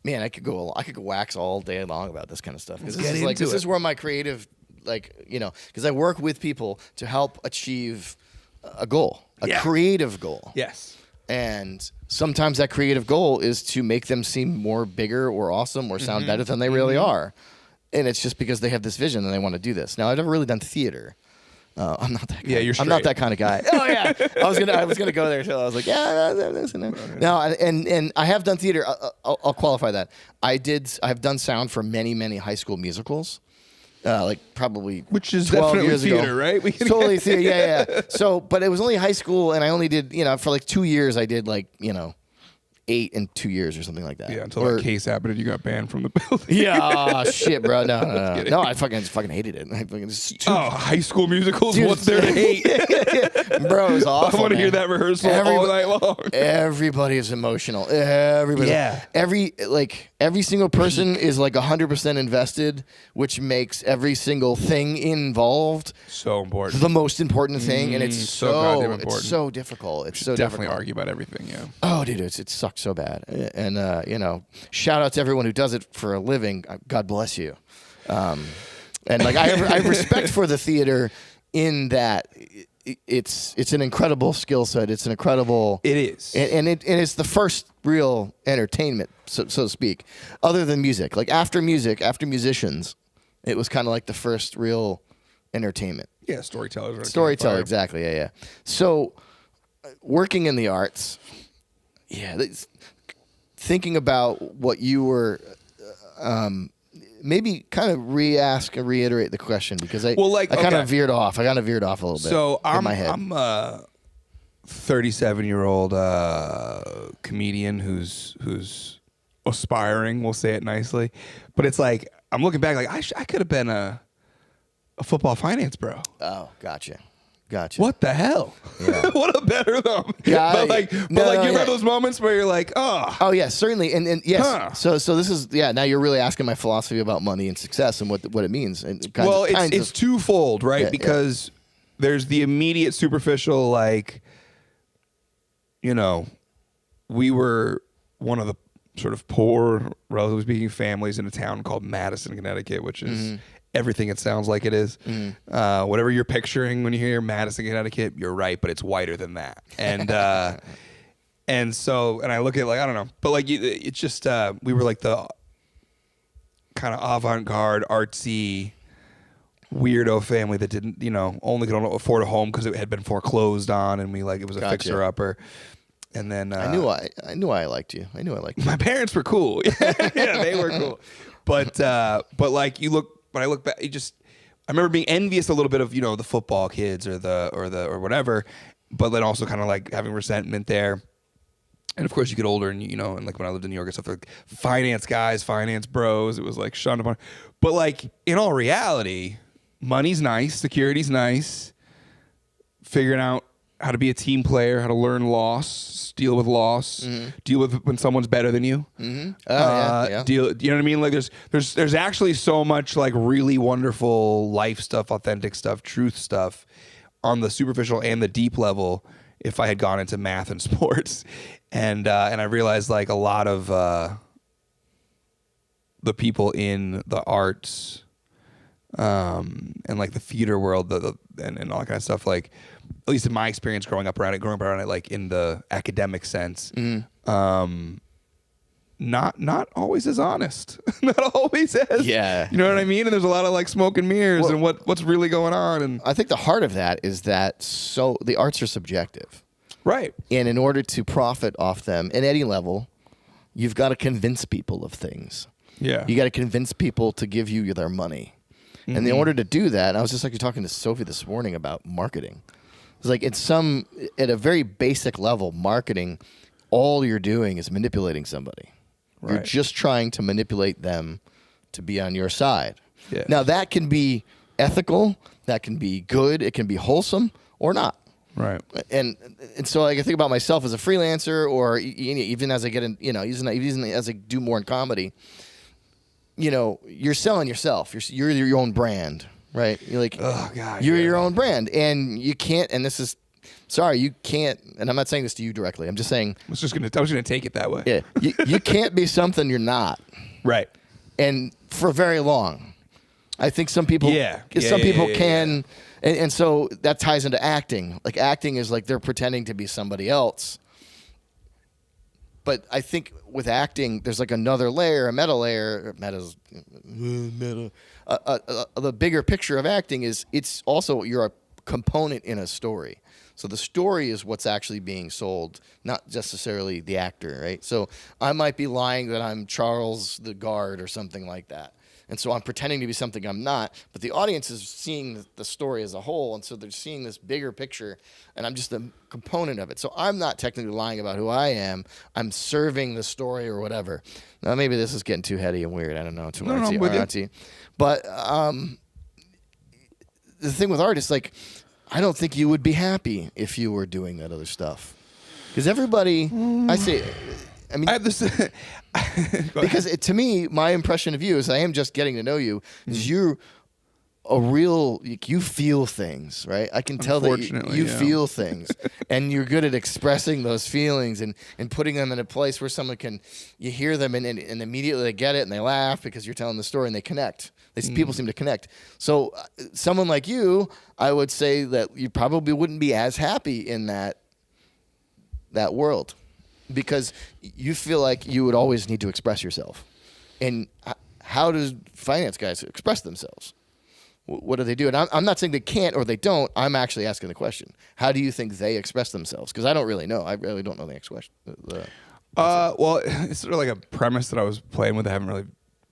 Man, I could go wax all day long about this kind of stuff. This is where my creative, like, you know, because I work with people to help achieve a goal, a creative goal. Yes. And sometimes that creative goal is to make them seem more bigger or awesome or sound better than they really are. And it's just because they have this vision and they want to do this. Now, I've never really done theater. I'm not that guy. Yeah, you're straight. I'm not that kind of guy. Oh yeah, I was gonna go there until I was like, no, and I have done theater. I'll qualify that. I've done sound for many high school musicals, like probably which is 12 definitely years theater, ago. right? Totally theater. Yeah. So, but it was only high school, and I only did, you know, for like 2 years. I did like, you know, 8 in 2 years or something like that. Yeah, until that case happened and you got banned from the building. Yeah, shit, bro. No, I fucking hated it. I fucking High School Musicals. Dude, What's there to hate? Bro, it was awful. I want to man. hear that rehearsal all night long. Everybody is emotional. Everybody. Yeah. Every single person is like 100% invested, which makes every single thing involved So important. the most important thing, and it's so goddamn important. It's so difficult. It's so Definitely difficult. argue about everything. Yeah. Oh, dude, it sucks so bad. And shout out to everyone who does it for a living. God bless you. And like I have respect for the theater in that it's an incredible skill set. It's an incredible. It is, and it's the first real entertainment, so to speak, other than music. Like after musicians, it was kind of like the first real entertainment. Yeah, storyteller, exactly. Yeah. So, working in the arts, thinking about what you were, maybe kind of reiterate the question because I kind of veered off. I kind of veered off a little bit. So in my head. I'm a 37-year-old comedian who's aspiring. We'll say it nicely, but it's like I'm looking back like I could have been a football finance bro. Oh, gotcha. What the hell? Yeah. What a better them. Yeah, but you've had those moments where you're like, oh yeah, certainly, and yes. Huh. So this is now you're really asking my philosophy about money and success and what it means. And it's twofold, right? Because there's the immediate superficial, like, we were one of the sort of poor, relatively speaking, families in a town called Madison, Connecticut, which is everything it sounds like it is. Whatever you're picturing when you hear Madison, Connecticut, you're right, but it's whiter than that. And and I look at I don't know, but it's just we were like the kind of avant-garde, artsy, weirdo family that didn't only could afford a home because it had been foreclosed on, and it was a fixer-upper. And then I knew I liked you. I knew I liked you. My parents were cool. Yeah, they were cool. But when I look back, I remember being envious a little bit of the football kids or whatever, but then also kind of like having resentment there. And of course, you get older, and and like when I lived in New York and stuff, like finance guys, finance bros, it was like shunned upon. But in all reality, money's nice, security's nice, figuring out how to be a team player, how to learn loss, deal with loss, deal with when someone's better than you. Yeah. Deal, you know what I mean? Like there's actually so much like really wonderful life stuff, authentic stuff, truth stuff on the superficial and the deep level. If I had gone into math and sports, and I realized like a lot of the people in the arts, and like the theater world, and all that kind of stuff, like. At least in my experience growing up around it, like in the academic sense, not always as honest, not always as, you know what I mean? And there's a lot of like smoke and mirrors and what's really going on. And I think the heart of that is that the arts are subjective. Right. And in order to profit off them at any level, you've got to convince people of things. Yeah. You got to convince people to give you their money. And in order to do that, I was just talking to Sophie this morning about marketing. It's like at a very basic level, marketing, all you're doing is manipulating somebody. Right. You're just trying to manipulate them to be on your side. Yeah. Now that can be ethical, that can be good, it can be wholesome or not. Right. And so I think about myself as a freelancer, or even as I get in, even as I do more in comedy, you're selling yourself. You're your own brand. Right, you're like, oh God, you're your own brand, and you can't. And this is, you can't. And I'm not saying this to you directly. I'm just saying. I was gonna take it that way. Yeah, you can't be something you're not. Right. And for very long, I think some people. Some people can, and so that ties into acting. Like acting is like they're pretending to be somebody else. But I think with acting, there's like another layer, a meta layer. The bigger picture of acting is it's also you're a component in a story. So the story is what's actually being sold, not necessarily the actor, right? So I might be lying that I'm Charles the guard or something like that. and so I'm pretending to be something I'm not. But the audience is seeing the story as a whole, and so they're seeing this bigger picture, and I'm just a component of it. So I'm not technically lying about who I am. I'm serving the story or whatever. Now maybe this is getting too heady and weird. I don't know. Too artsy, I'm with you. artsy. But the thing with art is like, I don't think you would be happy if you were doing that other stuff. Because everybody, I mean, I have this. because to me, my impression of you is I am just getting to know you. Is you're a real, you feel things, right? I can tell that you feel things, and you're good at expressing those feelings and putting them in a place where someone can, you hear them and immediately they get it and they laugh because you're telling the story and they connect. People seem to connect. So someone like you, I would say that you probably wouldn't be as happy in that world, because you feel like you would always need to express yourself. And how does finance guys express themselves? What do they do? And I'm not saying they can't or they don't. I'm actually asking the question. How do you think they express themselves? Because I don't really know. I really don't know the next question. Well, it's sort of like a premise that I was playing with. I haven't really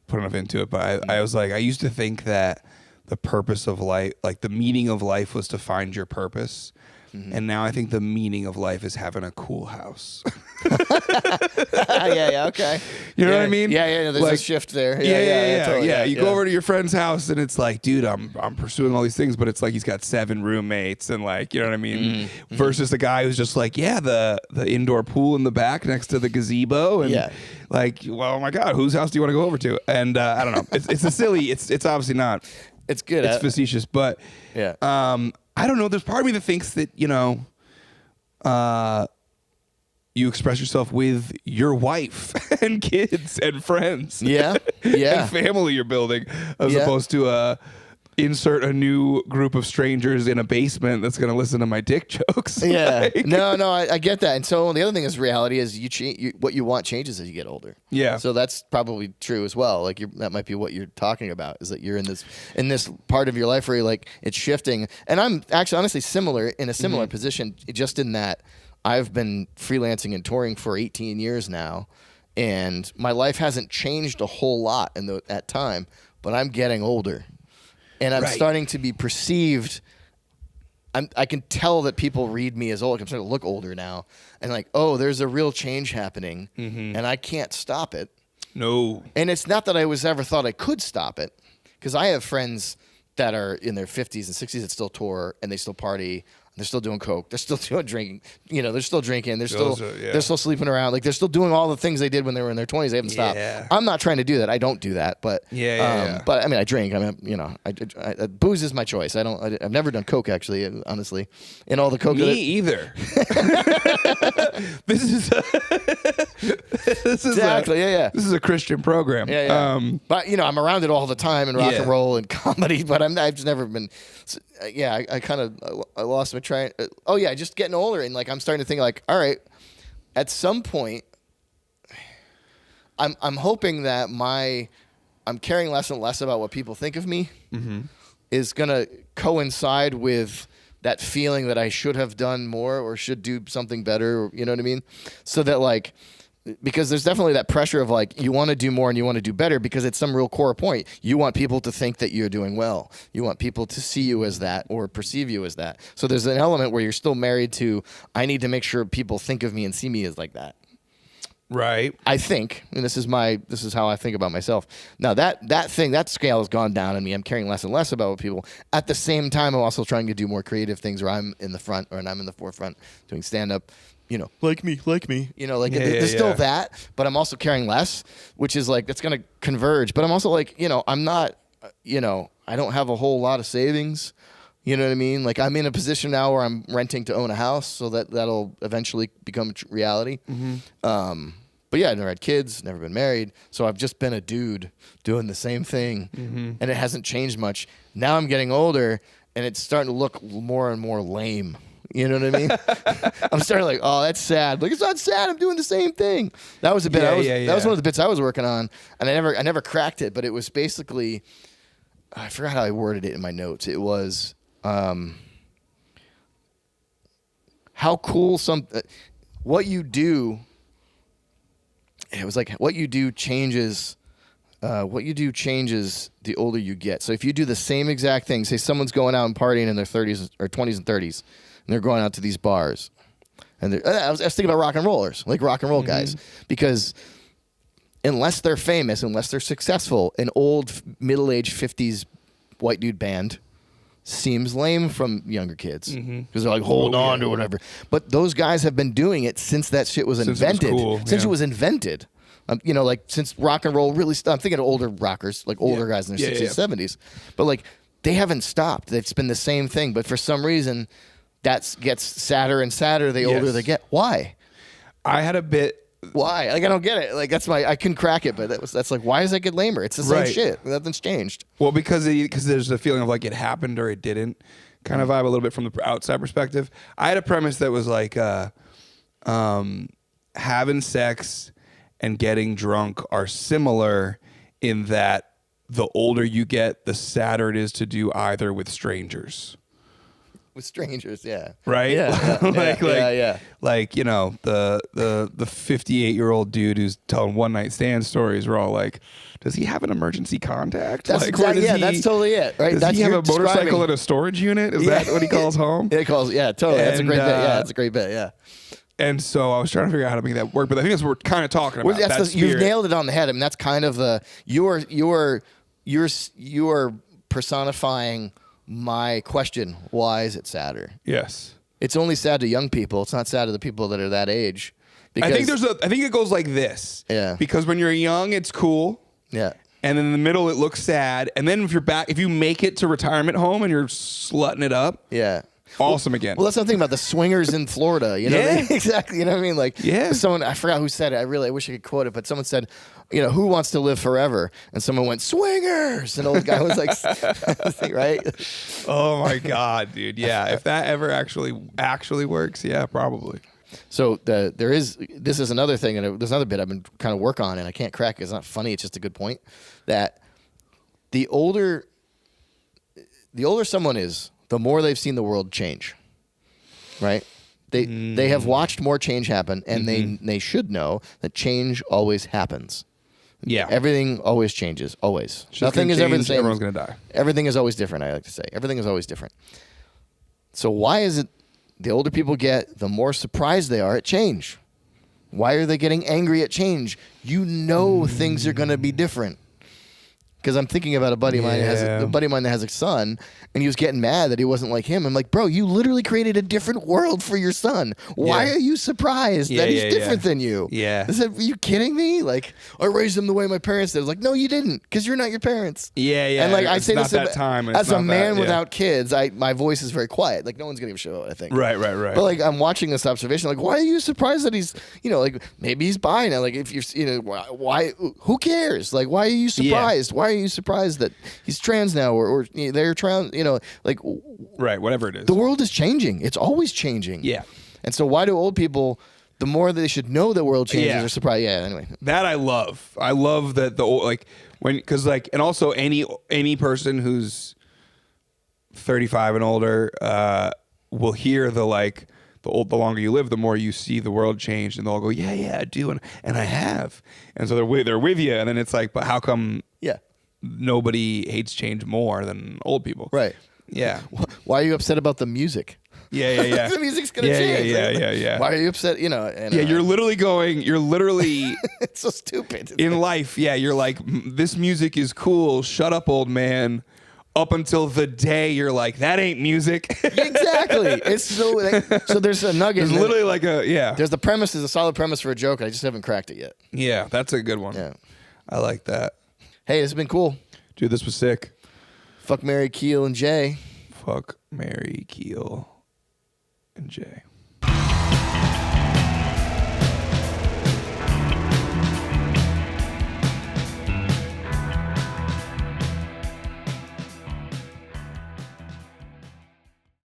put enough into it, but I was like, I used to think that the purpose of life, like the meaning of life, was to find your purpose. Mm-hmm. And now I think the meaning of life is having a cool house. Yeah, okay. You know what I mean? Yeah. There's like, a shift there. Yeah. Totally, You go over to your friend's house and it's like, dude, I'm pursuing all these things, but it's like he's got 7 roommates and like, you know what I mean? Mm-hmm. Versus the guy who's just like, the indoor pool in the back next to the gazebo and like, well, oh my God, whose house do you want to go over to? And I don't know. It's a silly. It's obviously not. It's good. It's facetious, but I don't know. There's part of me that thinks that, you express yourself with your wife and kids and friends. Yeah. And family you're building, as opposed to insert a new group of strangers in a basement that's going to listen to my dick jokes. Yeah. No, I get that. And so the other thing is reality is what you want changes as you get older. Yeah. So that's probably true as well. Like that might be what you're talking about, is that you're in this part of your life where you're like, it's shifting. And I'm actually honestly in a similar position, just in that I've been freelancing and touring for 18 years now, and my life hasn't changed a whole lot in that time, but I'm getting older. And I'm starting to be perceived. I can tell that people read me as old. I'm starting to look older now. And like, oh, there's a real change happening. Mm-hmm. And I can't stop it. No. And it's not that I ever thought I could stop it. Because I have friends that are in their 50s and 60s that still tour and they still party. They're still doing coke. They're still doing drinking. They're still drinking. They're still sleeping around. Like they're still doing all the things they did when they were in their 20s. They haven't stopped. I'm not trying to do that. I don't do that. But But I mean, I drink. I mean, booze is my choice. I've never done coke actually. Honestly, in all the coke. Me either. This is exactly. This is a Christian program. But I'm around it all the time in rock and roll and comedy. But I've just never been. I kind of lost my train. Just getting older, and like I'm starting to think like, all right, at some point, I'm hoping that I'm caring less and less about what people think of me is gonna coincide with that feeling that I should have done more or should do something better. You know what I mean? So that like. Because there's definitely that pressure of like, you want to do more and you want to do better because it's some real core point. You want people to think that you're doing well. You want people to see you as that or perceive you as that. So there's an element where you're still married to, I need to make sure people think of me and see me as like that. Right. I think, and this is how I think about myself. Now that scale has gone down in me. I'm caring less and less about what people. At the same time, I'm also trying to do more creative things where I'm in the front or I'm in the forefront doing stand-up. Like me. There's still that, but I'm also caring less, which is like, that's going to converge. But I'm also like, I'm not, I don't have a whole lot of savings. You know what I mean? Like I'm in a position now where I'm renting to own a house, so that'll eventually become reality. Mm-hmm. But yeah, I've never had kids, never been married. So I've just been a dude doing the same thing, and it hasn't changed much. Now I'm getting older, and it's starting to look more and more lame. You know what I mean? I'm starting like, oh, that's sad. Like, it's not sad. I'm doing the same thing. That was a bit. That was one of the bits I was working on, and I never cracked it. But it was basically, I forgot how I worded it in my notes. It was, how cool what you do. It was like what you do changes what you do changes the older you get. So if you do the same exact thing, say someone's going out and partying in their 30s or 20s and 30s, and they're going out to these bars, and I was thinking about rock and rollers, like rock and roll guys, because unless they're famous, unless they're successful, an old middle-aged 50s white dude band seems lame from younger kids because they're like, hold on to whatever. But those guys have been doing it since that shit was invented. It was cool, since it was invented. You know, like since rock and roll really stopped. I'm thinking of older rockers, like older guys in their 60s, 70s. But like they haven't stopped. It's been the same thing. But for some reason, that gets sadder and sadder the older they get. Why? I had a bit. Why? Like I don't get it. Like I couldn't crack it, but that's like, why does that get lamer? It's the same shit. Nothing's changed. Well, because there's a feeling of like it happened or it didn't kind of vibe a little bit from the outside perspective. I had a premise that was like having sex and getting drunk are similar in that the older you get, the sadder it is to do either with strangers. With strangers, yeah. Right? Yeah. Like, you know, the 58-year-old dude who's telling one-night stand stories, we're all like, does he have an emergency contact? That's like, that's totally it, right? Does he have a motorcycle in a storage unit? Is that what he calls home? Totally. That's a great bit. Yeah, that's a great bit, yeah. And so I was trying to figure out how to make that work, but I think that's what we're kind of talking about. You've nailed it on the head. I mean, that's kind of the you're personifying my question, why is it sadder? Yes. It's only sad to young people. It's not sad to the people that are that age. I think it goes like this. Yeah. Because when you're young, it's cool. Yeah. And then in the middle, it looks sad. And then if you make it to retirement home and you're slutting it up. Yeah. Awesome again. Well, that's something about the swingers in Florida. You know what I mean? Exactly. You know what I mean? Like, someone, I forgot who said it. I wish I could quote it, but someone said, you know, who wants to live forever? And someone went, swingers. And the old guy was like, right? Oh my God, dude. Yeah. If that ever actually works, yeah, probably. So this is another thing, and there's another bit I've been kind of work on, and I can't crack it. It's not funny. It's just a good point that the older someone is, the more they've seen the world change, right? They have watched more change happen, and they should know that change always happens. Yeah. Everything always changes, always. Nothing is ever the same. Everyone's going to die. Everything is always different, I like to say. Everything is always different. So why is it the older people get, the more surprised they are at change? Why are they getting angry at change? You know things are going to be different. Because I'm thinking about a buddy of mine that has a son, and he was getting mad that he wasn't like him. I'm like, bro, you literally created a different world for your son. Why are you surprised that he's different than you? Yeah. I said, are you kidding me? Like, I raised him the way my parents did. I was like, no, you didn't, because you're not your parents. Yeah. And like I say this as a man that, without kids, my voice is very quiet. Like no one's gonna give a shit, I think. Right. But like I'm watching this observation, like why are you surprised that he's, you know, like maybe he's bi now. Like if you're, you know, why? Who cares? Like why are you surprised? Why are you surprised that he's trans now or you know, they're trans? You know, like right, whatever it is. The world is changing. It's always changing. Yeah. And so why do old people? The more they should know the world changes, are surprised. Yeah. Anyway, that I love. I love that the old, like when, because like, and also any person who's 35 and older will hear the like the longer you live, the more you see the world change, and they'll go, yeah, I do, and I have, and so they're with you, and then it's like, but how come? Yeah. Nobody hates change more than old people. Right. Yeah. Why are you upset about the music? Yeah. The music's gonna change. Yeah. Why are you upset? You know. And, you're literally. It's so stupid. In life, you're like, this music is cool. Shut up, old man. Up until the day you're like, that ain't music. Exactly. It's so. So there's a nugget. It's literally like There's the premise. There's a solid premise for a joke. I just haven't cracked it yet. Yeah, that's a good one. Yeah, I like that. Hey, this has been cool. Dude, this was sick. Fck Marry Keele and Jay. Fck Marry Keele and Jay.